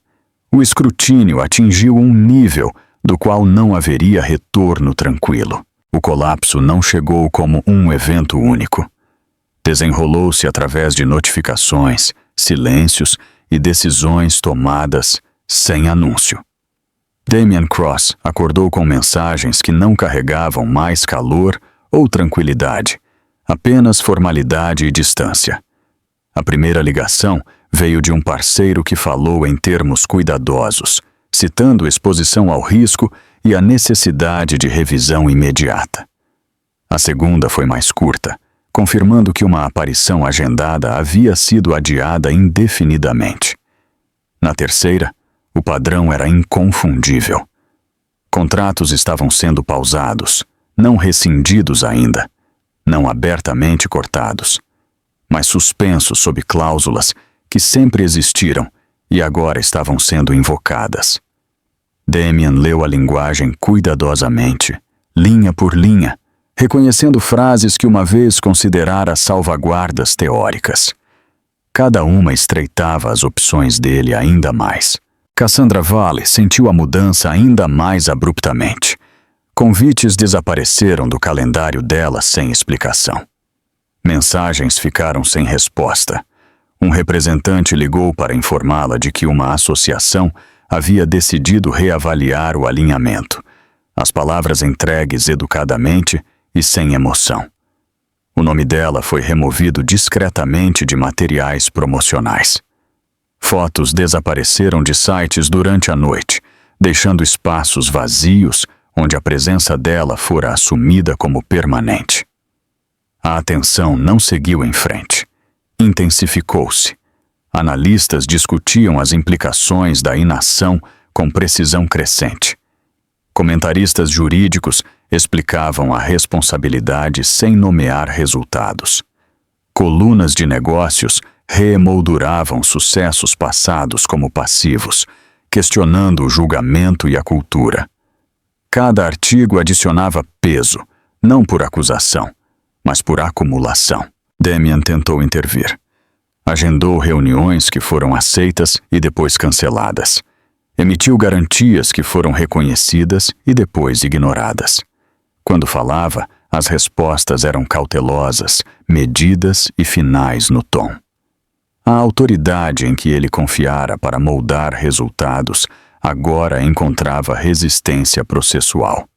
o escrutínio atingiu um nível do qual não haveria retorno tranquilo. O colapso não chegou como um evento único. Desenrolou-se através de notificações, silêncios e decisões tomadas sem anúncio. Damien Cross acordou com mensagens que não carregavam mais calor ou tranquilidade, apenas formalidade e distância. A primeira ligação veio de um parceiro que falou em termos cuidadosos, citando exposição ao risco e a necessidade de revisão imediata. A segunda foi mais curta, confirmando que uma aparição agendada havia sido adiada indefinidamente. Na terceira, o padrão era inconfundível. Contratos estavam sendo pausados, não rescindidos ainda, não abertamente cortados, mas suspensos sob cláusulas que sempre existiram e agora estavam sendo invocadas. Damien leu a linguagem cuidadosamente, linha por linha, reconhecendo frases que uma vez considerara salvaguardas teóricas. Cada uma estreitava as opções dele ainda mais. Cassandra Valley sentiu a mudança ainda mais abruptamente. Convites desapareceram do calendário dela sem explicação. Mensagens ficaram sem resposta. Um representante ligou para informá-la de que uma associação havia decidido reavaliar o alinhamento. As palavras entregues educadamente e sem emoção. O nome dela foi removido discretamente de materiais promocionais. Fotos desapareceram de sites durante a noite, deixando espaços vazios onde a presença dela fora assumida como permanente. A atenção não seguiu em frente. Intensificou-se. Analistas discutiam as implicações da inação com precisão crescente. Comentaristas jurídicos explicavam a responsabilidade sem nomear resultados. Colunas de negócios reemolduravam sucessos passados como passivos, questionando o julgamento e a cultura. Cada artigo adicionava peso, não por acusação, mas por acumulação. Damien tentou intervir. Agendou reuniões que foram aceitas e depois canceladas. Emitiu garantias que foram reconhecidas e depois ignoradas. Quando falava, as respostas eram cautelosas, medidas e finais no tom. A autoridade em que ele confiara para moldar resultados agora encontrava resistência processual.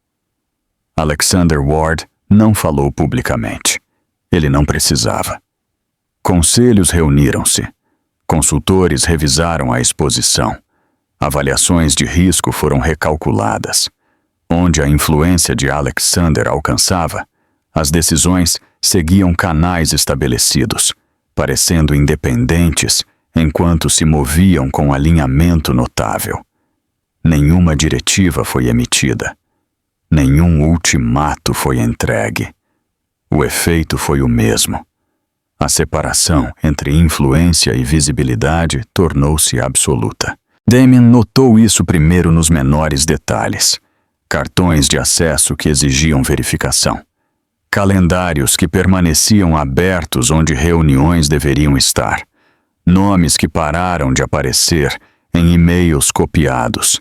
Alexander Ward não falou publicamente. Ele não precisava. Conselhos reuniram-se. Consultores revisaram a exposição. Avaliações de risco foram recalculadas. Onde a influência de Alexander alcançava, as decisões seguiam canais estabelecidos, parecendo independentes enquanto se moviam com alinhamento notável. Nenhuma diretiva foi emitida. Nenhum ultimato foi entregue. O efeito foi o mesmo. A separação entre influência e visibilidade tornou-se absoluta. Damien notou isso primeiro nos menores detalhes. Cartões de acesso que exigiam verificação. Calendários que permaneciam abertos onde reuniões deveriam estar. Nomes que pararam de aparecer em e-mails copiados.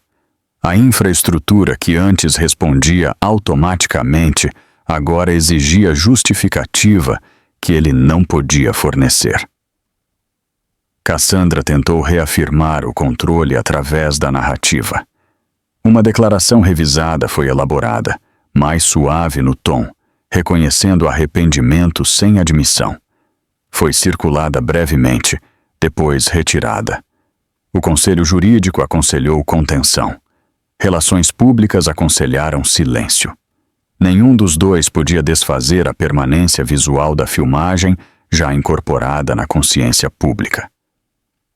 A infraestrutura que antes respondia automaticamente agora exigia justificativa que ele não podia fornecer. Cassandra tentou reafirmar o controle através da narrativa. Uma declaração revisada foi elaborada, mais suave no tom, reconhecendo arrependimento sem admissão. Foi circulada brevemente, depois retirada. O Conselho Jurídico aconselhou contenção. Relações Públicas aconselharam silêncio. Nenhum dos dois podia desfazer a permanência visual da filmagem já incorporada na consciência pública.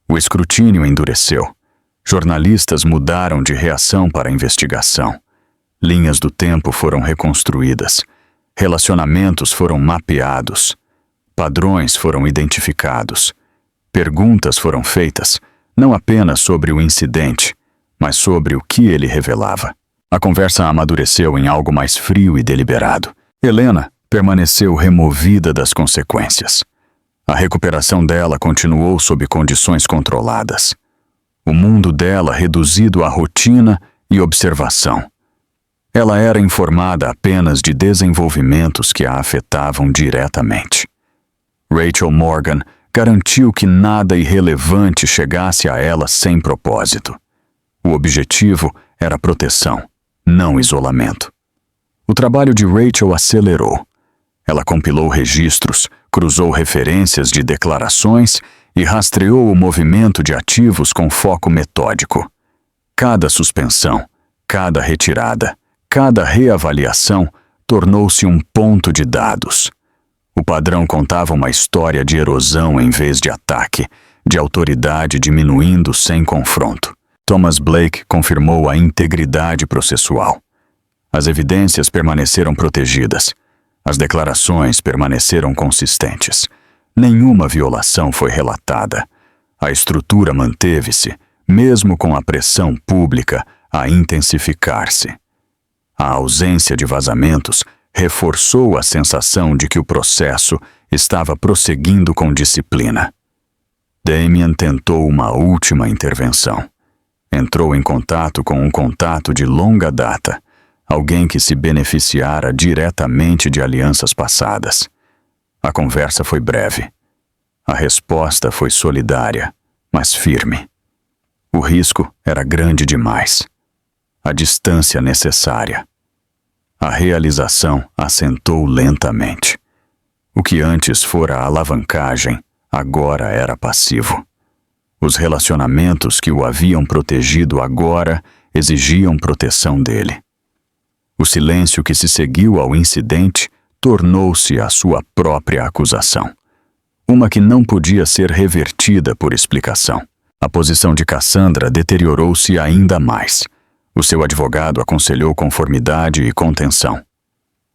O escrutínio endureceu. Jornalistas mudaram de reação para a investigação. Linhas do tempo foram reconstruídas. Relacionamentos foram mapeados. Padrões foram identificados. Perguntas foram feitas, não apenas sobre o incidente, mas sobre o que ele revelava. A conversa amadureceu em algo mais frio e deliberado. Helena permaneceu removida das consequências. A recuperação dela continuou sob condições controladas. O mundo dela reduzido à rotina e observação. Ela era informada apenas de desenvolvimentos que a afetavam diretamente. Rachel Morgan garantiu que nada irrelevante chegasse a ela sem propósito. O objetivo era proteção, não isolamento. O trabalho de Rachel acelerou. Ela compilou registros, cruzou referências de declarações e rastreou o movimento de ativos com foco metódico. Cada suspensão, cada retirada, cada reavaliação tornou-se um ponto de dados. O padrão contava uma história de erosão em vez de ataque, de autoridade diminuindo sem confronto. Thomas Blake confirmou a integridade processual. As evidências permaneceram protegidas. As declarações permaneceram consistentes. Nenhuma violação foi relatada. A estrutura manteve-se, mesmo com a pressão pública a intensificar-se. A ausência de vazamentos reforçou a sensação de que o processo estava prosseguindo com disciplina. Damien tentou uma última intervenção. Entrou em contato com um contato de longa data, alguém que se beneficiara diretamente de alianças passadas. A conversa foi breve. A resposta foi solidária, mas firme. O risco era grande demais. A distância necessária. A realização assentou lentamente. O que antes fora alavancagem, agora era passivo. Os relacionamentos que o haviam protegido agora exigiam proteção dele. O silêncio que se seguiu ao incidente tornou-se a sua própria acusação. Uma que não podia ser revertida por explicação. A posição de Cassandra deteriorou-se ainda mais. O seu advogado aconselhou conformidade e contenção.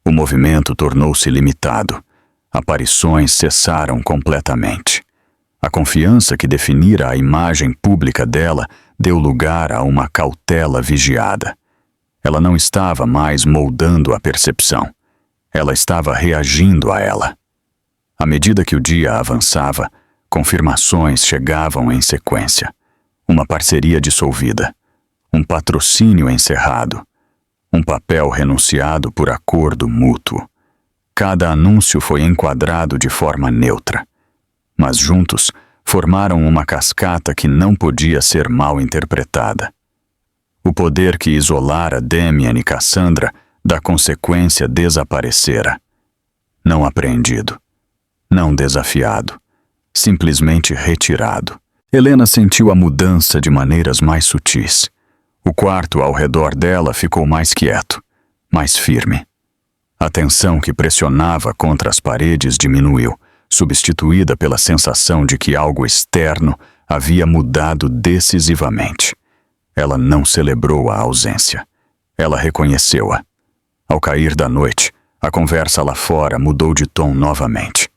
O movimento tornou-se limitado. Aparições cessaram completamente. A confiança que definira a imagem pública dela deu lugar a uma cautela vigiada. Ela não estava mais moldando a percepção. Ela estava reagindo a ela. À medida que o dia avançava, confirmações chegavam em sequência. Uma parceria dissolvida. Um patrocínio encerrado. um papel renunciado por acordo mútuo. Cada anúncio foi enquadrado de forma neutra, mas juntos formaram uma cascata que não podia ser mal interpretada. O poder que isolara Damian e Cassandra da consequência desaparecera. Não apreendido, não desafiado, simplesmente retirado. Helena sentiu a mudança de maneiras mais sutis. O quarto ao redor dela ficou mais quieto, mais firme. A tensão que pressionava contra as paredes diminuiu, substituída pela sensação de que algo externo havia mudado decisivamente. Ela não celebrou a ausência. Ela reconheceu-a. Ao cair da noite, a conversa lá fora mudou de tom novamente.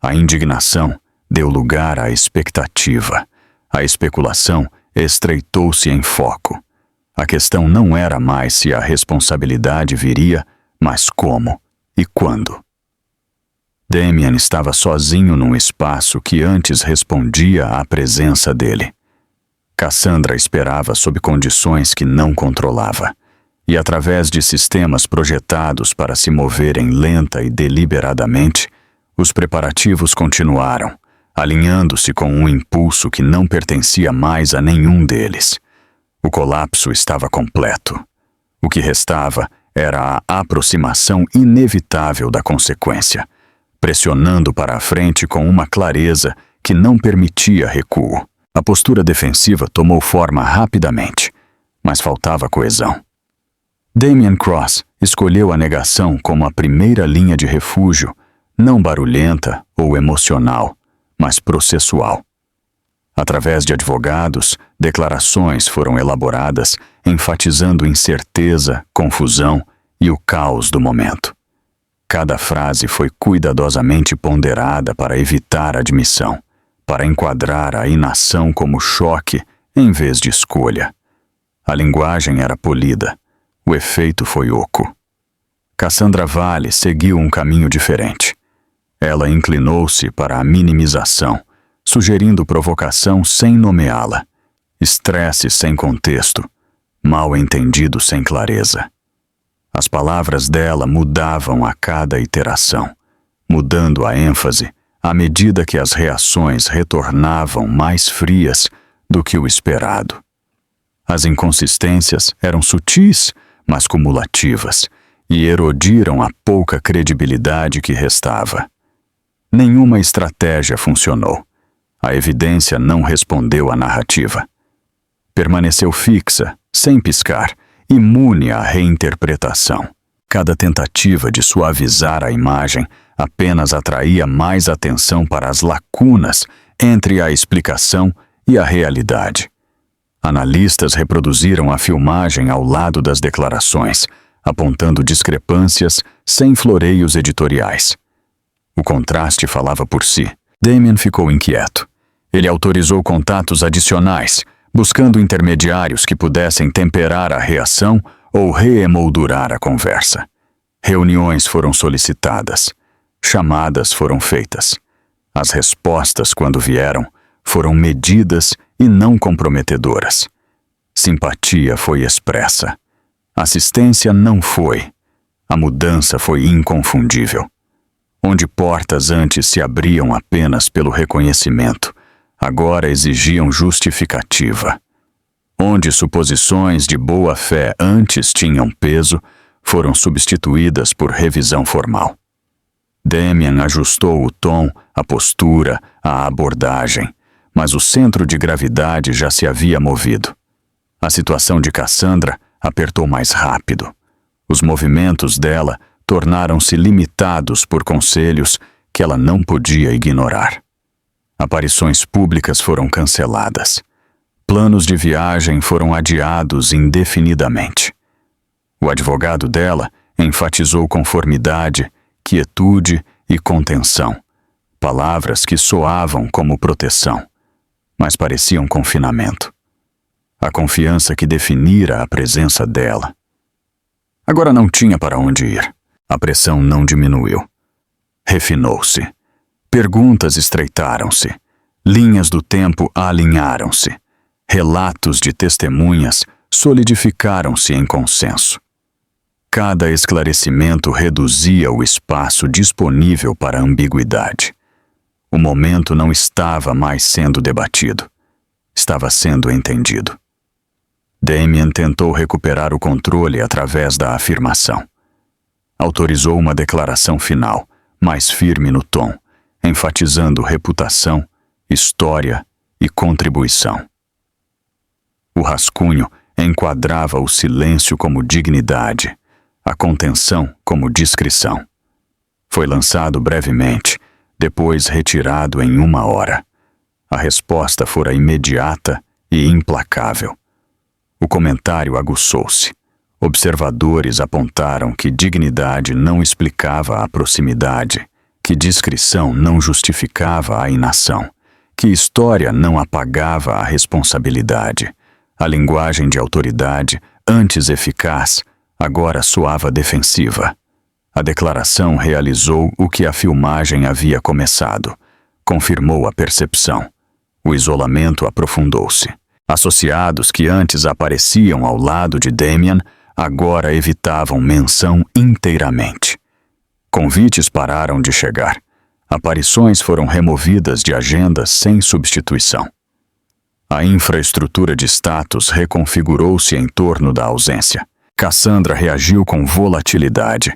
A indignação deu lugar à expectativa. A especulação estreitou-se em foco. A questão não era mais se a responsabilidade viria, mas como e quando. Damian estava sozinho num espaço que antes respondia à presença dele. Cassandra esperava sob condições que não controlava, e através de sistemas projetados para se moverem lenta e deliberadamente, os preparativos continuaram, alinhando-se com um impulso que não pertencia mais a nenhum deles. O colapso estava completo. O que restava era a aproximação inevitável da consequência, pressionando para a frente com uma clareza que não permitia recuo. A postura defensiva tomou forma rapidamente, mas faltava coesão. Damian Cross escolheu a negação como a primeira linha de refúgio, não barulhenta ou emocional, mas processual. Através de advogados, declarações foram elaboradas, enfatizando incerteza, confusão e o caos do momento. Cada frase foi cuidadosamente ponderada para evitar admissão, para enquadrar a inação como choque em vez de escolha. A linguagem era polida, o efeito foi oco. Cassandra Vale seguiu um caminho diferente. Ela inclinou-se para a minimização, sugerindo provocação sem nomeá-la, estresse sem contexto, mal-entendido sem clareza. As palavras dela mudavam a cada iteração, mudando a ênfase à medida que as reações retornavam mais frias do que o esperado. As inconsistências eram sutis, mas cumulativas, e erodiram a pouca credibilidade que restava. Nenhuma estratégia funcionou. A evidência não respondeu à narrativa. Permaneceu fixa, sem piscar, imune à reinterpretação. Cada tentativa de suavizar a imagem apenas atraía mais atenção para as lacunas entre a explicação e a realidade. Analistas reproduziram a filmagem ao lado das declarações, apontando discrepâncias sem floreios editoriais. O contraste falava por si. Damian ficou inquieto. Ele autorizou contatos adicionais, buscando intermediários que pudessem temperar a reação ou reemoldurar a conversa. Reuniões foram solicitadas. Chamadas foram feitas. As respostas, quando vieram, foram medidas e não comprometedoras. Simpatia foi expressa. Assistência não foi. A mudança foi inconfundível. Onde portas antes se abriam apenas pelo reconhecimento, agora exigiam justificativa. Onde suposições de boa-fé antes tinham peso, foram substituídas por revisão formal. Damian ajustou o tom, a postura, a abordagem, mas o centro de gravidade já se havia movido. A situação de Cassandra apertou mais rápido. Os movimentos dela tornaram-se limitados por conselhos que ela não podia ignorar. Aparições públicas foram canceladas. Planos de viagem foram adiados indefinidamente. O advogado dela enfatizou conformidade, quietude e contenção, palavras que soavam como proteção, mas pareciam confinamento. A confiança que definira a presença dela. Agora não tinha para onde ir. A pressão não diminuiu. Refinou-se. Perguntas estreitaram-se. Linhas do tempo alinharam-se. Relatos de testemunhas solidificaram-se em consenso. Cada esclarecimento reduzia o espaço disponível para ambiguidade. O momento não estava mais sendo debatido. Estava sendo entendido. Damien tentou recuperar o controle através da afirmação. Autorizou uma declaração final, mais firme no tom, enfatizando reputação, história e contribuição. O rascunho enquadrava o silêncio como dignidade, a contenção como discrição. Foi lançado brevemente, depois retirado em 1 hora. A resposta fora imediata e implacável. O comentário aguçou-se. Observadores apontaram que dignidade não explicava a proximidade, que discrição não justificava a inação, que história não apagava a responsabilidade. A linguagem de autoridade, antes eficaz, agora soava defensiva. A declaração realizou o que a filmagem havia começado. Confirmou a percepção. O isolamento aprofundou-se. Associados que antes apareciam ao lado de Damien, agora evitavam menção inteiramente. Convites pararam de chegar. Aparições foram removidas de agendas sem substituição. A infraestrutura de status reconfigurou-se em torno da ausência. Cassandra reagiu com volatilidade.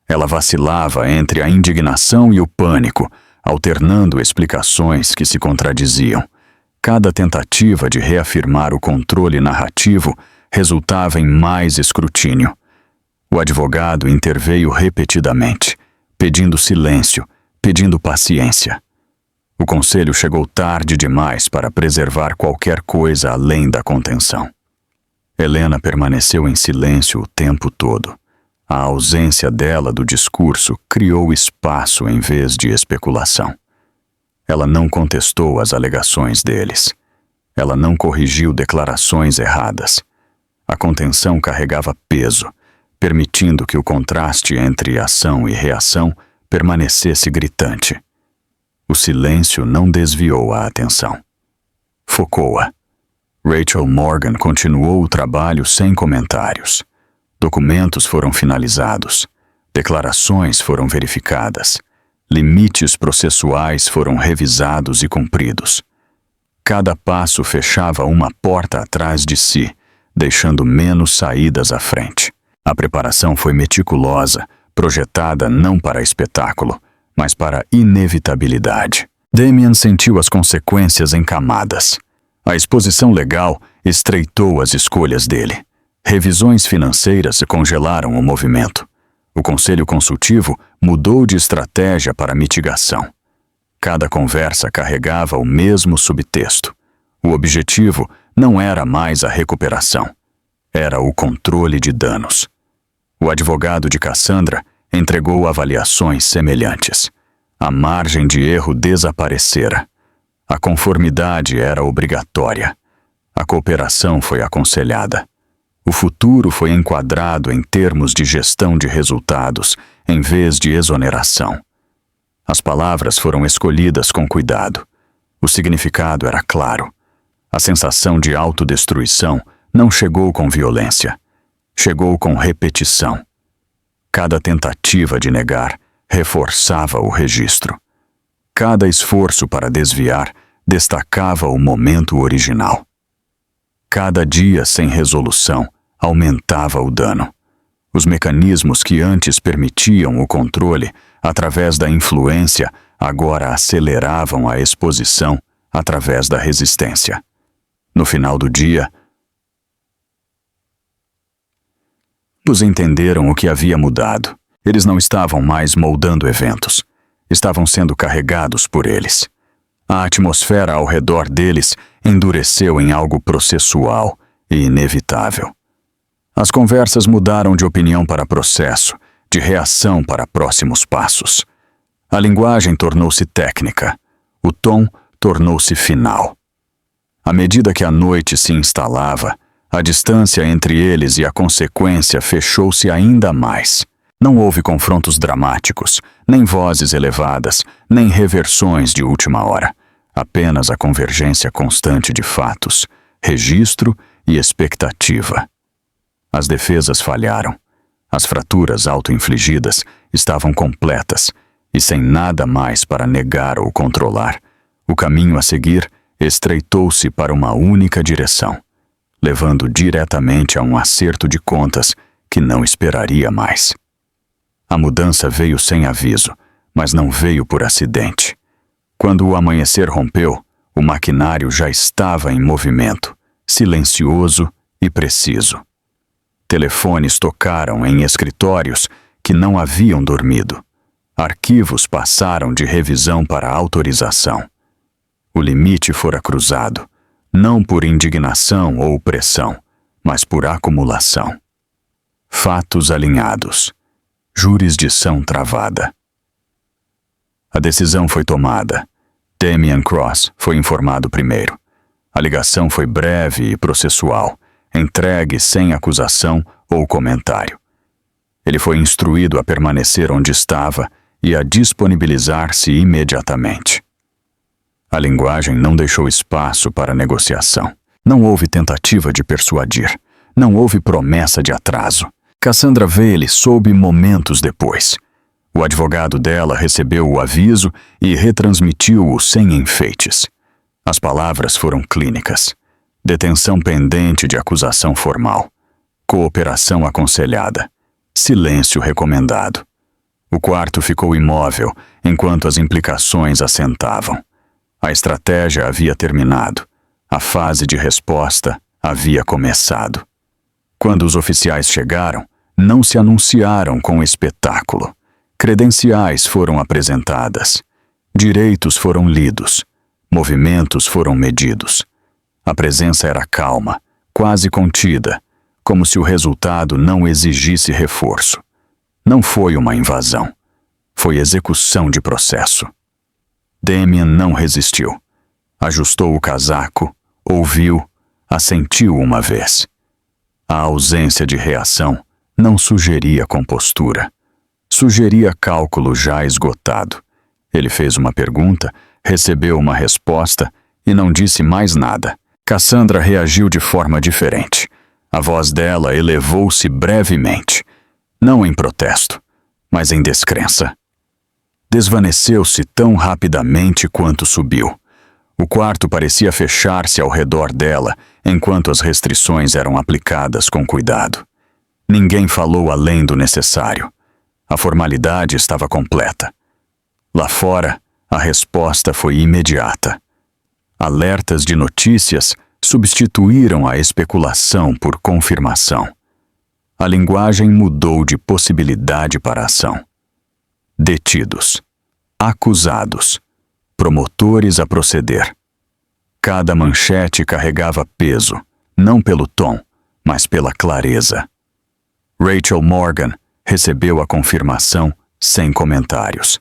Ela vacilava entre a indignação e o pânico, alternando explicações que se contradiziam. Cada tentativa de reafirmar o controle narrativo resultava em mais escrutínio. O advogado interveio repetidamente, pedindo silêncio, pedindo paciência. O conselho chegou tarde demais para preservar qualquer coisa além da contenção. Helena permaneceu em silêncio o tempo todo. A ausência dela do discurso criou espaço em vez de especulação. Ela não contestou as alegações deles. Ela não corrigiu declarações erradas. A contenção carregava peso, permitindo que o contraste entre ação e reação permanecesse gritante. O silêncio não desviou a atenção. Focou-a. Rachel Morgan continuou o trabalho sem comentários. Documentos foram finalizados. Declarações foram verificadas. Limites processuais foram revisados e cumpridos. Cada passo fechava uma porta atrás de si, deixando menos saídas à frente. A preparação foi meticulosa, projetada não para espetáculo, mas para inevitabilidade. Damien sentiu as consequências em camadas. A exposição legal estreitou as escolhas dele. Revisões financeiras congelaram o movimento. O conselho consultivo mudou de estratégia para mitigação. Cada conversa carregava o mesmo subtexto. O objetivo não era mais a recuperação. Era o controle de danos. O advogado de Cassandra entregou avaliações semelhantes. A margem de erro desaparecera. A conformidade era obrigatória. A cooperação foi aconselhada. O futuro foi enquadrado em termos de gestão de resultados, em vez de exoneração. As palavras foram escolhidas com cuidado. O significado era claro. A sensação de autodestruição não chegou com violência. Chegou com repetição. Cada tentativa de negar reforçava o registro. Cada esforço para desviar destacava o momento original. Cada dia sem resolução aumentava o dano. Os mecanismos que antes permitiam o controle através da influência agora aceleravam a exposição através da resistência. No final do dia, os entenderam o que havia mudado. Eles não estavam mais moldando eventos. Estavam sendo carregados por eles. A atmosfera ao redor deles endureceu em algo processual e inevitável. As conversas mudaram de opinião para processo, de reação para próximos passos. A linguagem tornou-se técnica. O tom tornou-se final. À medida que a noite se instalava, a distância entre eles e a consequência fechou-se ainda mais. Não houve confrontos dramáticos, nem vozes elevadas, nem reversões de última hora. Apenas a convergência constante de fatos, registro e expectativa. As defesas falharam. As fraturas auto-infligidas estavam completas e sem nada mais para negar ou controlar. O caminho a seguir estreitou-se para uma única direção, levando diretamente a um acerto de contas que não esperaria mais. A mudança veio sem aviso, mas não veio por acidente. Quando o amanhecer rompeu, o maquinário já estava em movimento, silencioso e preciso. Telefones tocaram em escritórios que não haviam dormido. Arquivos passaram de revisão para autorização. O limite fora cruzado, não por indignação ou pressão, mas por acumulação. Fatos alinhados. Jurisdição travada. A decisão foi tomada. Damian Cross foi informado primeiro. A ligação foi breve e processual, entregue sem acusação ou comentário. Ele foi instruído a permanecer onde estava e a disponibilizar-se imediatamente. A linguagem não deixou espaço para negociação. Não houve tentativa de persuadir. Não houve promessa de atraso. Cassandra Vale soube momentos depois. O advogado dela recebeu o aviso e retransmitiu-o sem enfeites. As palavras foram clínicas. Detenção pendente de acusação formal. Cooperação aconselhada. Silêncio recomendado. O quarto ficou imóvel enquanto as implicações assentavam. A estratégia havia terminado. A fase de resposta havia começado. Quando os oficiais chegaram, não se anunciaram com espetáculo. Credenciais foram apresentadas. Direitos foram lidos. Movimentos foram medidos. A presença era calma, quase contida, como se o resultado não exigisse reforço. Não foi uma invasão. Foi execução de processo. Damian não resistiu. Ajustou o casaco, ouviu, assentiu uma vez. A ausência de reação não sugeria compostura. Sugeria cálculo já esgotado. Ele fez uma pergunta, recebeu uma resposta e não disse mais nada. Cassandra reagiu de forma diferente. A voz dela elevou-se brevemente, não em protesto, mas em descrença. Desvaneceu-se tão rapidamente quanto subiu. O quarto parecia fechar-se ao redor dela enquanto as restrições eram aplicadas com cuidado. Ninguém falou além do necessário. A formalidade estava completa. Lá fora, a resposta foi imediata. Alertas de notícias substituíram a especulação por confirmação. A linguagem mudou de possibilidade para ação. Detidos. Acusados. Promotores a proceder. Cada manchete carregava peso, não pelo tom, mas pela clareza. Rachel Morgan recebeu a confirmação sem comentários.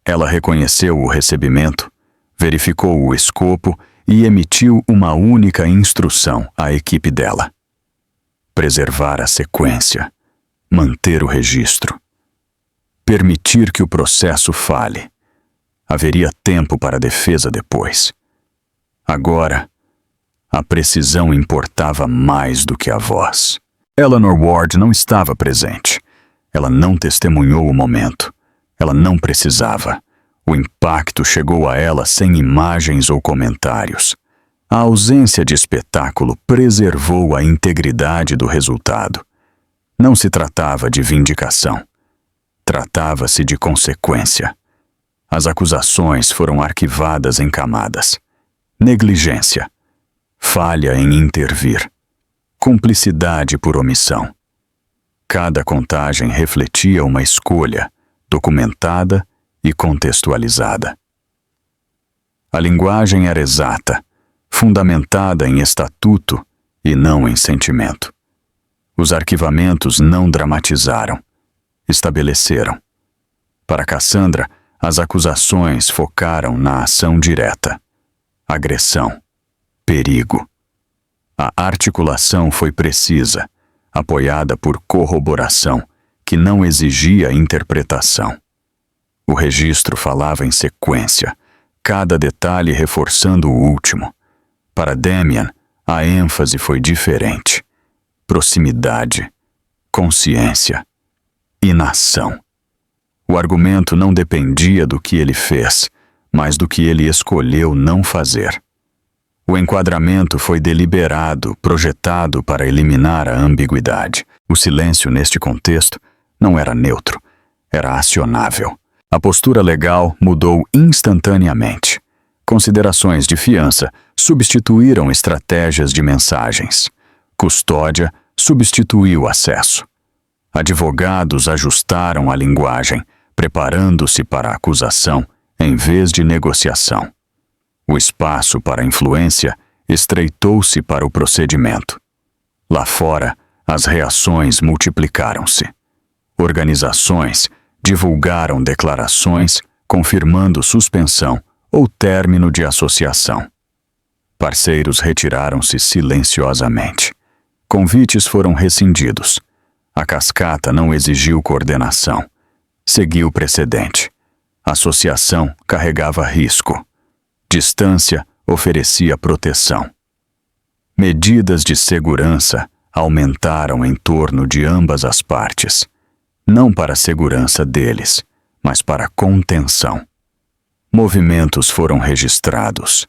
Ela reconheceu o recebimento, verificou o escopo e emitiu uma única instrução à equipe dela: preservar a sequência, manter o registro, permitir que o processo fale. Haveria tempo para a defesa depois. Agora, a precisão importava mais do que a voz. Eleanor Ward não estava presente. Ela não testemunhou o momento. Ela não precisava. O impacto chegou a ela sem imagens ou comentários. A ausência de espetáculo preservou a integridade do resultado. Não se tratava de vindicação. Tratava-se de consequência. As acusações foram arquivadas em camadas. Negligência. Falha em intervir. Cumplicidade por omissão. Cada contagem refletia uma escolha, documentada e contextualizada. A linguagem era exata, fundamentada em estatuto e não em sentimento. Os arquivamentos não dramatizaram, estabeleceram. Para Cassandra, as acusações focaram na ação direta. Agressão. Perigo. A articulação foi precisa, apoiada por corroboração, que não exigia interpretação. O registro falava em sequência, cada detalhe reforçando o último. Para Damian, a ênfase foi diferente. Proximidade, consciência, inação. O argumento não dependia do que ele fez, mas do que ele escolheu não fazer. O enquadramento foi deliberado, projetado para eliminar a ambiguidade. O silêncio, neste contexto, não era neutro, era acionável. A postura legal mudou instantaneamente. Considerações de fiança substituíram estratégias de mensagens. Custódia substituiu acesso. Advogados ajustaram a linguagem, preparando-se para a acusação em vez de negociação. O espaço para a influência estreitou-se para o procedimento. Lá fora, as reações multiplicaram-se. Organizações divulgaram declarações confirmando suspensão ou término de associação. Parceiros retiraram-se silenciosamente. Convites foram rescindidos. A cascata não exigiu coordenação. Seguiu precedente. Associação carregava risco. Distância oferecia proteção. Medidas de segurança aumentaram em torno de ambas as partes, não para a segurança deles, mas para a contenção. Movimentos foram registrados,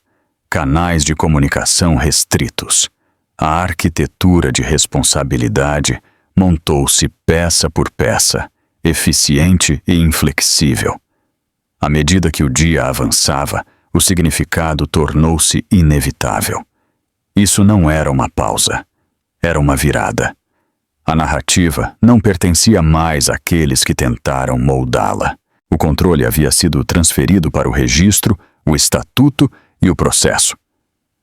canais de comunicação restritos. A arquitetura de responsabilidade montou-se peça por peça, eficiente e inflexível. À medida que o dia avançava, o significado tornou-se inevitável. Isso não era uma pausa, era uma virada. A narrativa não pertencia mais àqueles que tentaram moldá-la. O controle havia sido transferido para o registro, o estatuto e o processo.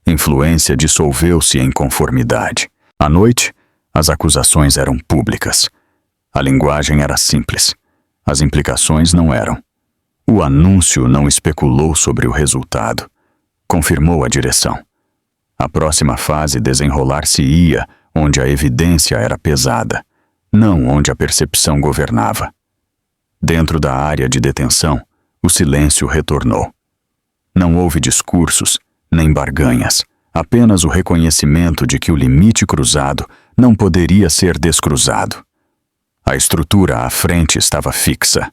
Influência dissolveu-se em conformidade. À noite, as acusações eram públicas. A linguagem era simples. As implicações não eram. O anúncio não especulou sobre o resultado. Confirmou a direção. A próxima fase desenrolar-se-ia onde a evidência era pesada, não onde a percepção governava. Dentro da área de detenção, o silêncio retornou. Não houve discursos, nem barganhas, apenas o reconhecimento de que o limite cruzado não poderia ser descruzado. A estrutura à frente estava fixa.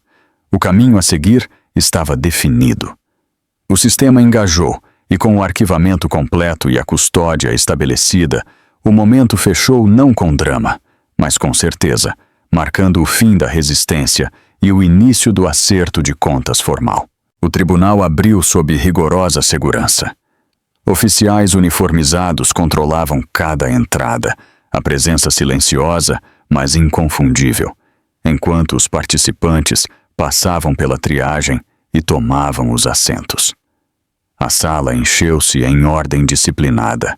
O caminho a seguir estava definido. O sistema engajou e, com o arquivamento completo e a custódia estabelecida, o momento fechou não com drama, mas com certeza, marcando o fim da resistência e o início do acerto de contas formal. O tribunal abriu sob rigorosa segurança. Oficiais uniformizados controlavam cada entrada, a presença silenciosa, mas inconfundível, enquanto os participantes passavam pela triagem e tomavam os assentos. A sala encheu-se em ordem disciplinada,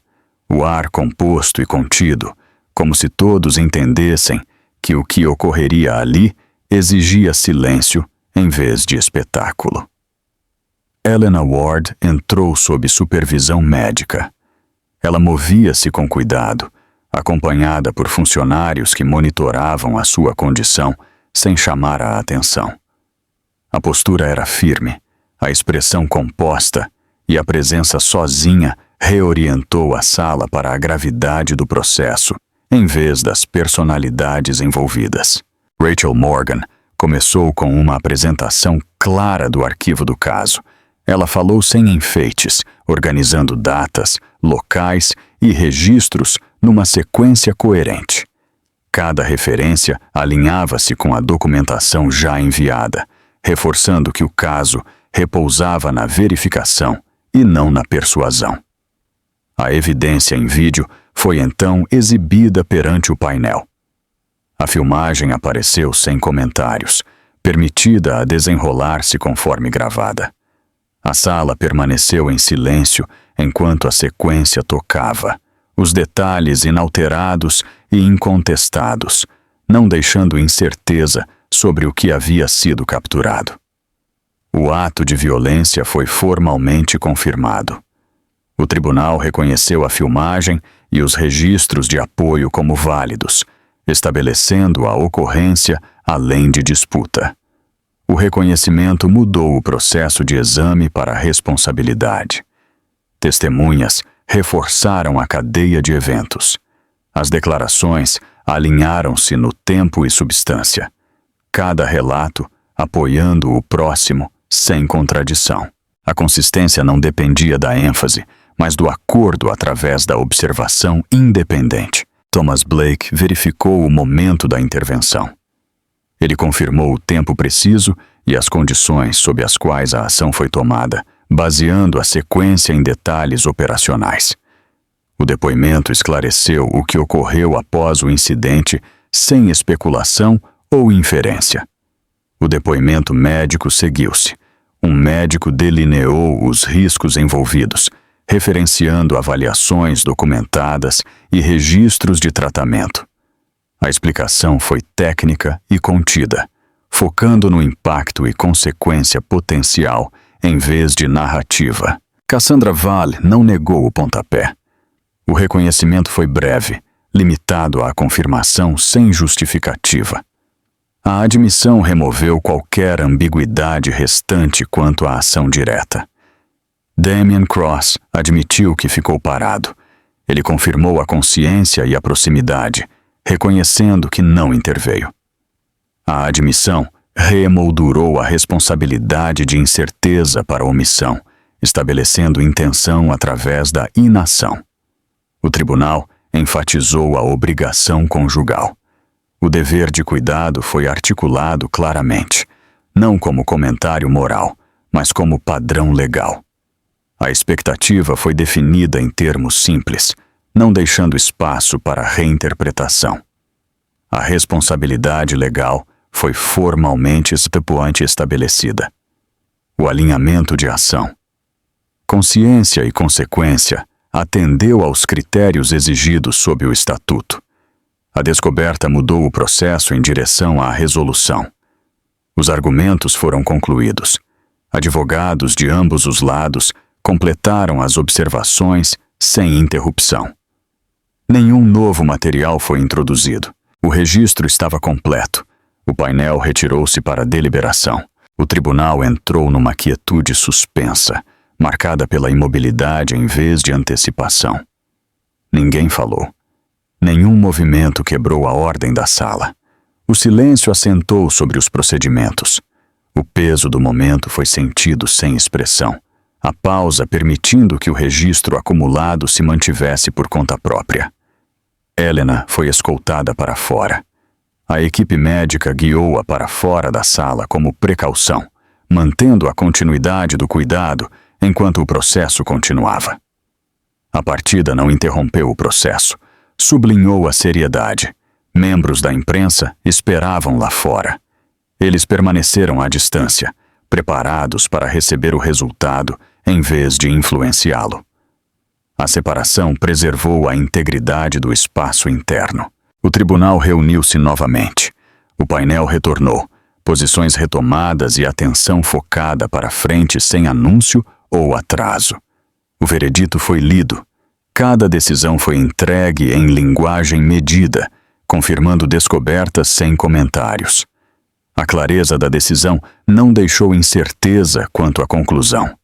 o ar composto e contido, como se todos entendessem que o que ocorreria ali exigia silêncio em vez de espetáculo. Helena Ward entrou sob supervisão médica. Ela movia-se com cuidado, acompanhada por funcionários que monitoravam a sua condição sem chamar a atenção. A postura era firme, a expressão composta e a presença sozinha reorientou a sala para a gravidade do processo, em vez das personalidades envolvidas. Rachel Morgan começou com uma apresentação clara do arquivo do caso. Ela falou sem enfeites, organizando datas, locais e registros numa sequência coerente. Cada referência alinhava-se com a documentação já enviada, reforçando que o caso repousava na verificação e não na persuasão. A evidência em vídeo foi então exibida perante o painel. A filmagem apareceu sem comentários, permitida a desenrolar-se conforme gravada. A sala permaneceu em silêncio enquanto a sequência tocava, os detalhes inalterados e incontestados, não deixando incerteza sobre o que havia sido capturado. O ato de violência foi formalmente confirmado. O tribunal reconheceu a filmagem e os registros de apoio como válidos, estabelecendo a ocorrência além de disputa. O reconhecimento mudou o processo de exame para a responsabilidade. Testemunhas reforçaram a cadeia de eventos. As declarações alinharam-se no tempo e substância. cada relato apoiando o próximo sem contradição. A consistência não dependia da ênfase, mas do acordo através da observação independente. Thomas Blake verificou o momento da intervenção. Ele confirmou o tempo preciso e as condições sob as quais a ação foi tomada, baseando a sequência em detalhes operacionais. O depoimento esclareceu o que ocorreu após o incidente sem especulação ou inferência. O depoimento médico seguiu-se. Um médico delineou os riscos envolvidos, referenciando avaliações documentadas e registros de tratamento. A explicação foi técnica e contida, focando no impacto e consequência potencial em vez de narrativa. Cassandra Vale não negou o pontapé. O reconhecimento foi breve, limitado à confirmação sem justificativa. A admissão removeu qualquer ambiguidade restante quanto à ação direta. Damian Cross admitiu que ficou parado. Ele confirmou a consciência e a proximidade, reconhecendo que não interveio. A admissão reemoldurou a responsabilidade de incerteza para a omissão, estabelecendo intenção através da inação. O tribunal enfatizou a obrigação conjugal. O dever de cuidado foi articulado claramente, não como comentário moral, mas como padrão legal. A expectativa foi definida em termos simples, não deixando espaço para reinterpretação. A responsabilidade legal foi formalmente estabelecida. O alinhamento de ação. Consciência e consequência atendeu aos critérios exigidos sob o Estatuto. A descoberta mudou o processo em direção à resolução. Os argumentos foram concluídos. Advogados de ambos os lados completaram as observações sem interrupção. Nenhum novo material foi introduzido. O registro estava completo. O painel retirou-se para deliberação. O tribunal entrou numa quietude suspensa, marcada pela imobilidade em vez de antecipação. Ninguém falou. Nenhum movimento quebrou a ordem da sala. O silêncio assentou sobre os procedimentos. O peso do momento foi sentido sem expressão, a pausa permitindo que o registro acumulado se mantivesse por conta própria. Helena foi escoltada para fora. A equipe médica guiou-a para fora da sala como precaução, mantendo a continuidade do cuidado enquanto o processo continuava. A partida não interrompeu o processo, sublinhou a seriedade. Membros da imprensa esperavam lá fora. Eles permaneceram à distância, preparados para receber o resultado em vez de influenciá-lo. A separação preservou a integridade do espaço interno. O tribunal reuniu-se novamente. O painel retornou, posições retomadas e atenção focada para frente sem anúncio ou atraso. O veredito foi lido. Cada decisão foi entregue em linguagem medida, confirmando descobertas sem comentários. A clareza da decisão não deixou incerteza quanto à conclusão.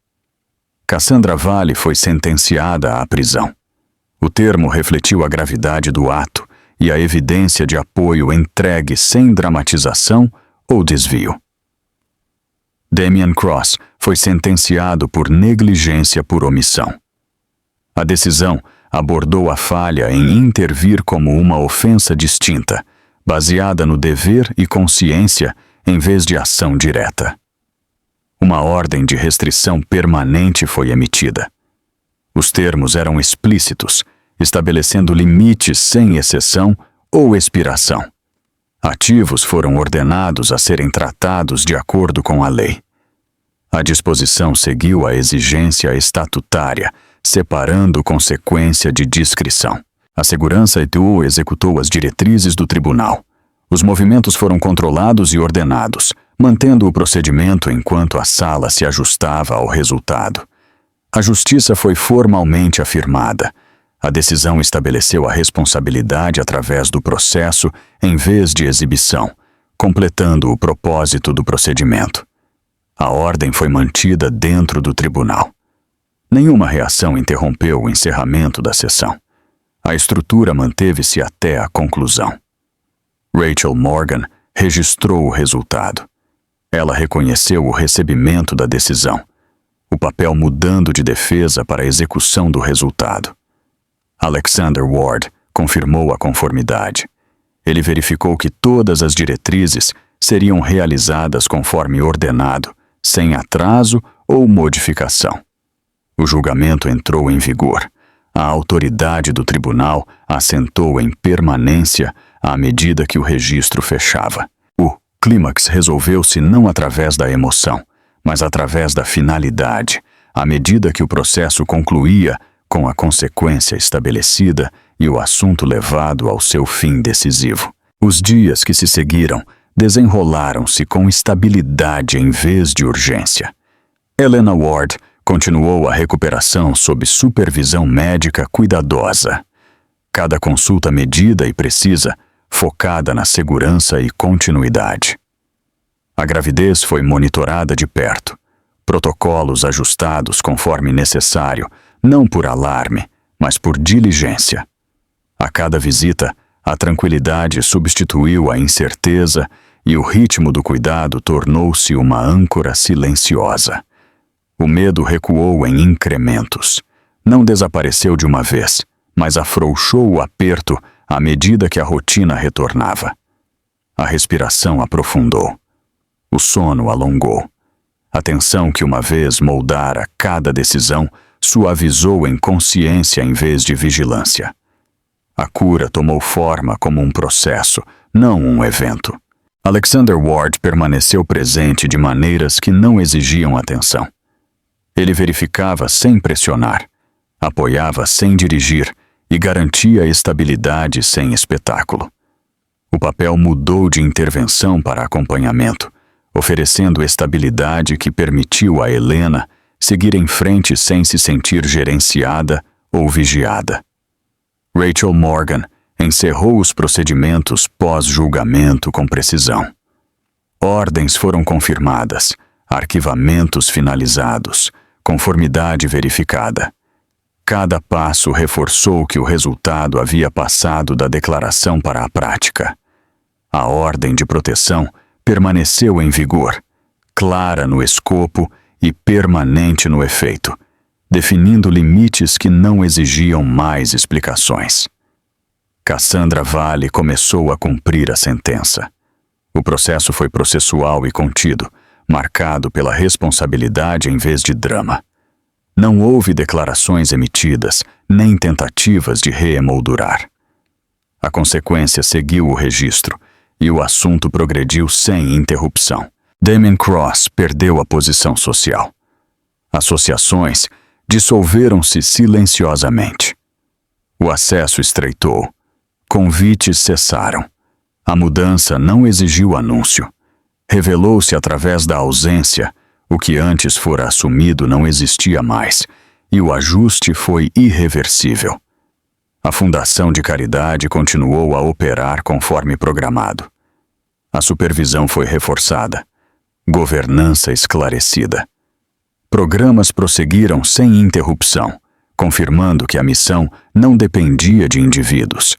Cassandra Vale foi sentenciada à prisão. O termo refletiu a gravidade do ato e a evidência de apoio entregue sem dramatização ou desvio. Damian Cross foi sentenciado por negligência por omissão. A decisão abordou a falha em intervir como uma ofensa distinta, baseada no dever e consciência em vez de ação direta. Uma ordem de restrição permanente foi emitida. Os termos eram explícitos, estabelecendo limites sem exceção ou expiração. Ativos foram ordenados a serem tratados de acordo com a lei. A disposição seguiu a exigência estatutária, separando consequência de discrição. A segurança executou as diretrizes do tribunal. Os movimentos foram controlados e ordenados, mantendo o procedimento enquanto a sala se ajustava ao resultado. A justiça foi formalmente afirmada. A decisão estabeleceu a responsabilidade através do processo em vez de exibição, completando o propósito do procedimento. A ordem foi mantida dentro do tribunal. Nenhuma reação interrompeu o encerramento da sessão. A estrutura manteve-se até a conclusão. Rachel Morgan registrou o resultado. Ela reconheceu o recebimento da decisão, o papel mudando de defesa para a execução do resultado. Alexander Ward confirmou a conformidade. Ele verificou que todas as diretrizes seriam realizadas conforme ordenado, sem atraso ou modificação. O julgamento entrou em vigor. A autoridade do tribunal assentou em permanência à medida que o registro fechava. O clímax resolveu-se não através da emoção, mas através da finalidade, à medida que o processo concluía com a consequência estabelecida e o assunto levado ao seu fim decisivo. Os dias que se seguiram desenrolaram-se com estabilidade em vez de urgência. Helena Ward continuou a recuperação sob supervisão médica cuidadosa. Cada consulta medida e precisa, focada na segurança e continuidade. A gravidez foi monitorada de perto, protocolos ajustados conforme necessário, não por alarme, mas por diligência. A cada visita, a tranquilidade substituiu a incerteza e o ritmo do cuidado tornou-se uma âncora silenciosa. O medo recuou em incrementos. Não desapareceu de uma vez, mas afrouxou o aperto à medida que a rotina retornava. A respiração aprofundou. O sono alongou. A tensão que uma vez moldara cada decisão suavizou em consciência em vez de vigilância. A cura tomou forma como um processo, não um evento. Alexander Ward permaneceu presente de maneiras que não exigiam atenção. Ele verificava sem pressionar, apoiava sem dirigir e garantia estabilidade sem espetáculo. O papel mudou de intervenção para acompanhamento, oferecendo estabilidade que permitiu a Helena seguir em frente sem se sentir gerenciada ou vigiada. Rachel Morgan encerrou os procedimentos pós-julgamento com precisão. Ordens foram confirmadas, arquivamentos finalizados, conformidade verificada. Cada passo reforçou que o resultado havia passado da declaração para a prática. A ordem de proteção permaneceu em vigor, clara no escopo e permanente no efeito, definindo limites que não exigiam mais explicações. Cassandra Vale começou a cumprir a sentença. O processo foi processual e contido, marcado pela responsabilidade em vez de drama. Não houve declarações emitidas, nem tentativas de reemoldurar. A consequência seguiu o registro, e o assunto progrediu sem interrupção. Damien Cross perdeu a posição social. Associações dissolveram-se silenciosamente. O acesso estreitou. Convites cessaram. A mudança não exigiu anúncio. Revelou-se através da ausência. O que antes fora assumido não existia mais, e o ajuste foi irreversível. A Fundação de Caridade continuou a operar conforme programado. A supervisão foi reforçada. Governança esclarecida. Programas prosseguiram sem interrupção, confirmando que a missão não dependia de indivíduos.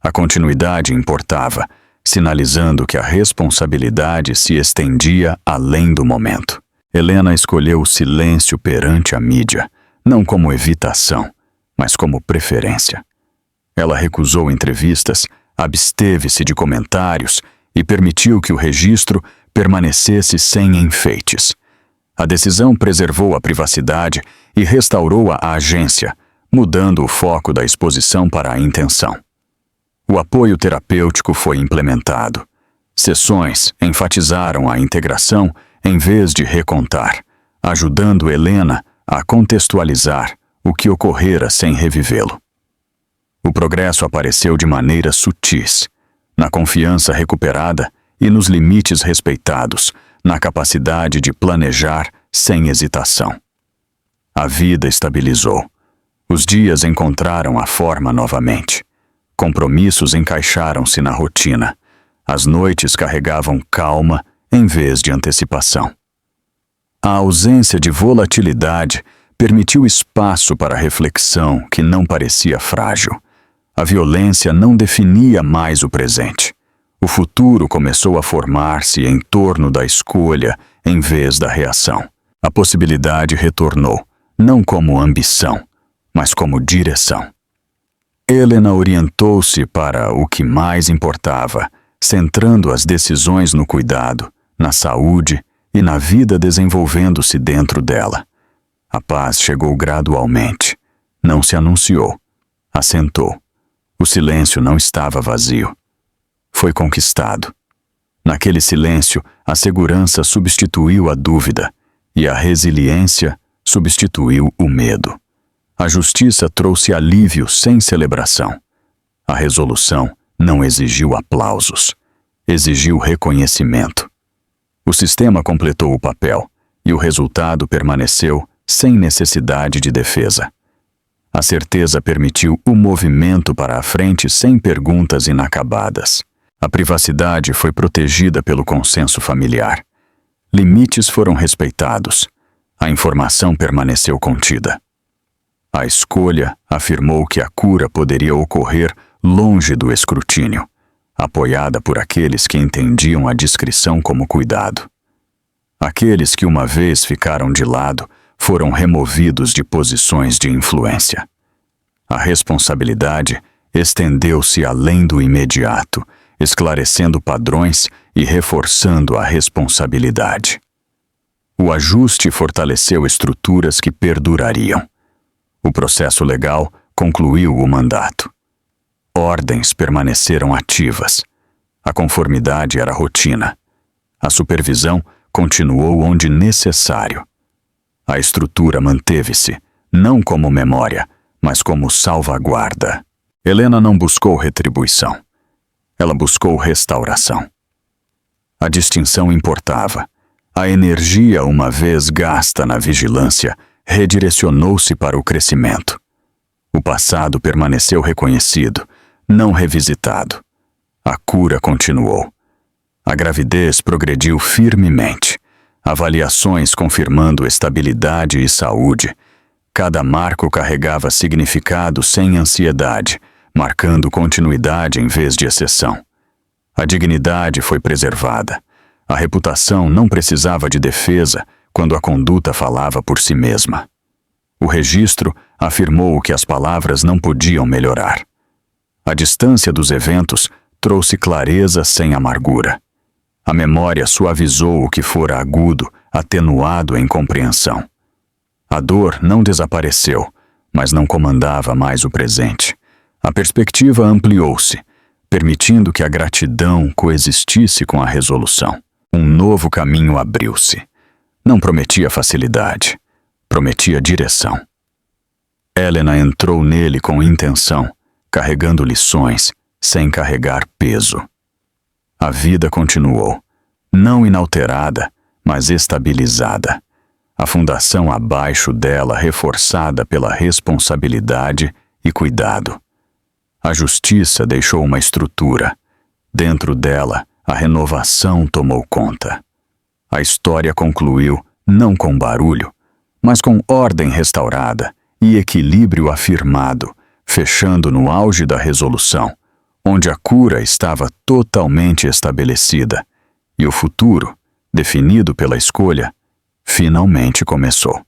A continuidade importava, sinalizando que a responsabilidade se estendia além do momento. Helena escolheu o silêncio perante a mídia, não como evitação, mas como preferência. Ela recusou entrevistas, absteve-se de comentários e permitiu que o registro permanecesse sem enfeites. A decisão preservou a privacidade e restaurou a agência, mudando o foco da exposição para a intenção. O apoio terapêutico foi implementado. Sessões enfatizaram a integração em vez de recontar, ajudando Helena a contextualizar o que ocorrera sem revivê-lo. O progresso apareceu de maneiras sutis, na confiança recuperada e nos limites respeitados, na capacidade de planejar sem hesitação. A vida estabilizou. Os dias encontraram a forma novamente. Compromissos encaixaram-se na rotina. As noites carregavam calma em vez de antecipação. A ausência de volatilidade permitiu espaço para reflexão que não parecia frágil. A violência não definia mais o presente. O futuro começou a formar-se em torno da escolha em vez da reação. A possibilidade retornou, não como ambição, mas como direção. Helena orientou-se para o que mais importava, centrando as decisões no cuidado, na saúde e na vida desenvolvendo-se dentro dela. A paz chegou gradualmente. Não se anunciou. Assentou. O silêncio não estava vazio. Foi conquistado. Naquele silêncio, a segurança substituiu a dúvida e a resiliência substituiu o medo. A justiça trouxe alívio sem celebração. A resolução não exigiu aplausos. Exigiu reconhecimento. O sistema completou o papel e o resultado permaneceu sem necessidade de defesa. A certeza permitiu o movimento para a frente sem perguntas inacabadas. A privacidade foi protegida pelo consenso familiar. Limites foram respeitados. A informação permaneceu contida. A escolha afirmou que a cura poderia ocorrer longe do escrutínio, apoiada por aqueles que entendiam a discrição como cuidado. Aqueles que uma vez ficaram de lado foram removidos de posições de influência. A responsabilidade estendeu-se além do imediato, esclarecendo padrões e reforçando a responsabilidade. O ajuste fortaleceu estruturas que perdurariam. O processo legal concluiu o mandato. Ordens permaneceram ativas. A conformidade era rotina. A supervisão continuou onde necessário. A estrutura manteve-se, não como memória, mas como salvaguarda. Helena não buscou retribuição. Ela buscou restauração. A distinção importava. A energia, uma vez gasta na vigilância, redirecionou-se para o crescimento. O passado permaneceu reconhecido, não revisitado. A cura continuou. A gravidez progrediu firmemente. Avaliações confirmando estabilidade e saúde. Cada marco carregava significado sem ansiedade, marcando continuidade em vez de exceção. A dignidade foi preservada. A reputação não precisava de defesa quando a conduta falava por si mesma. O registro afirmou que as palavras não podiam melhorar. A distância dos eventos trouxe clareza sem amargura. A memória suavizou o que fora agudo, atenuado em compreensão. A dor não desapareceu, mas não comandava mais o presente. A perspectiva ampliou-se, permitindo que a gratidão coexistisse com a resolução. Um novo caminho abriu-se. Não prometia facilidade, prometia direção. Helena entrou nele com intenção, carregando lições, sem carregar peso. A vida continuou, não inalterada, mas estabilizada. A fundação abaixo dela reforçada pela responsabilidade e cuidado. A justiça deixou uma estrutura. Dentro dela, a renovação tomou conta. A história concluiu não com barulho, mas com ordem restaurada e equilíbrio afirmado, fechando no auge da resolução, onde a cura estava totalmente estabelecida e o futuro, definido pela escolha, finalmente começou.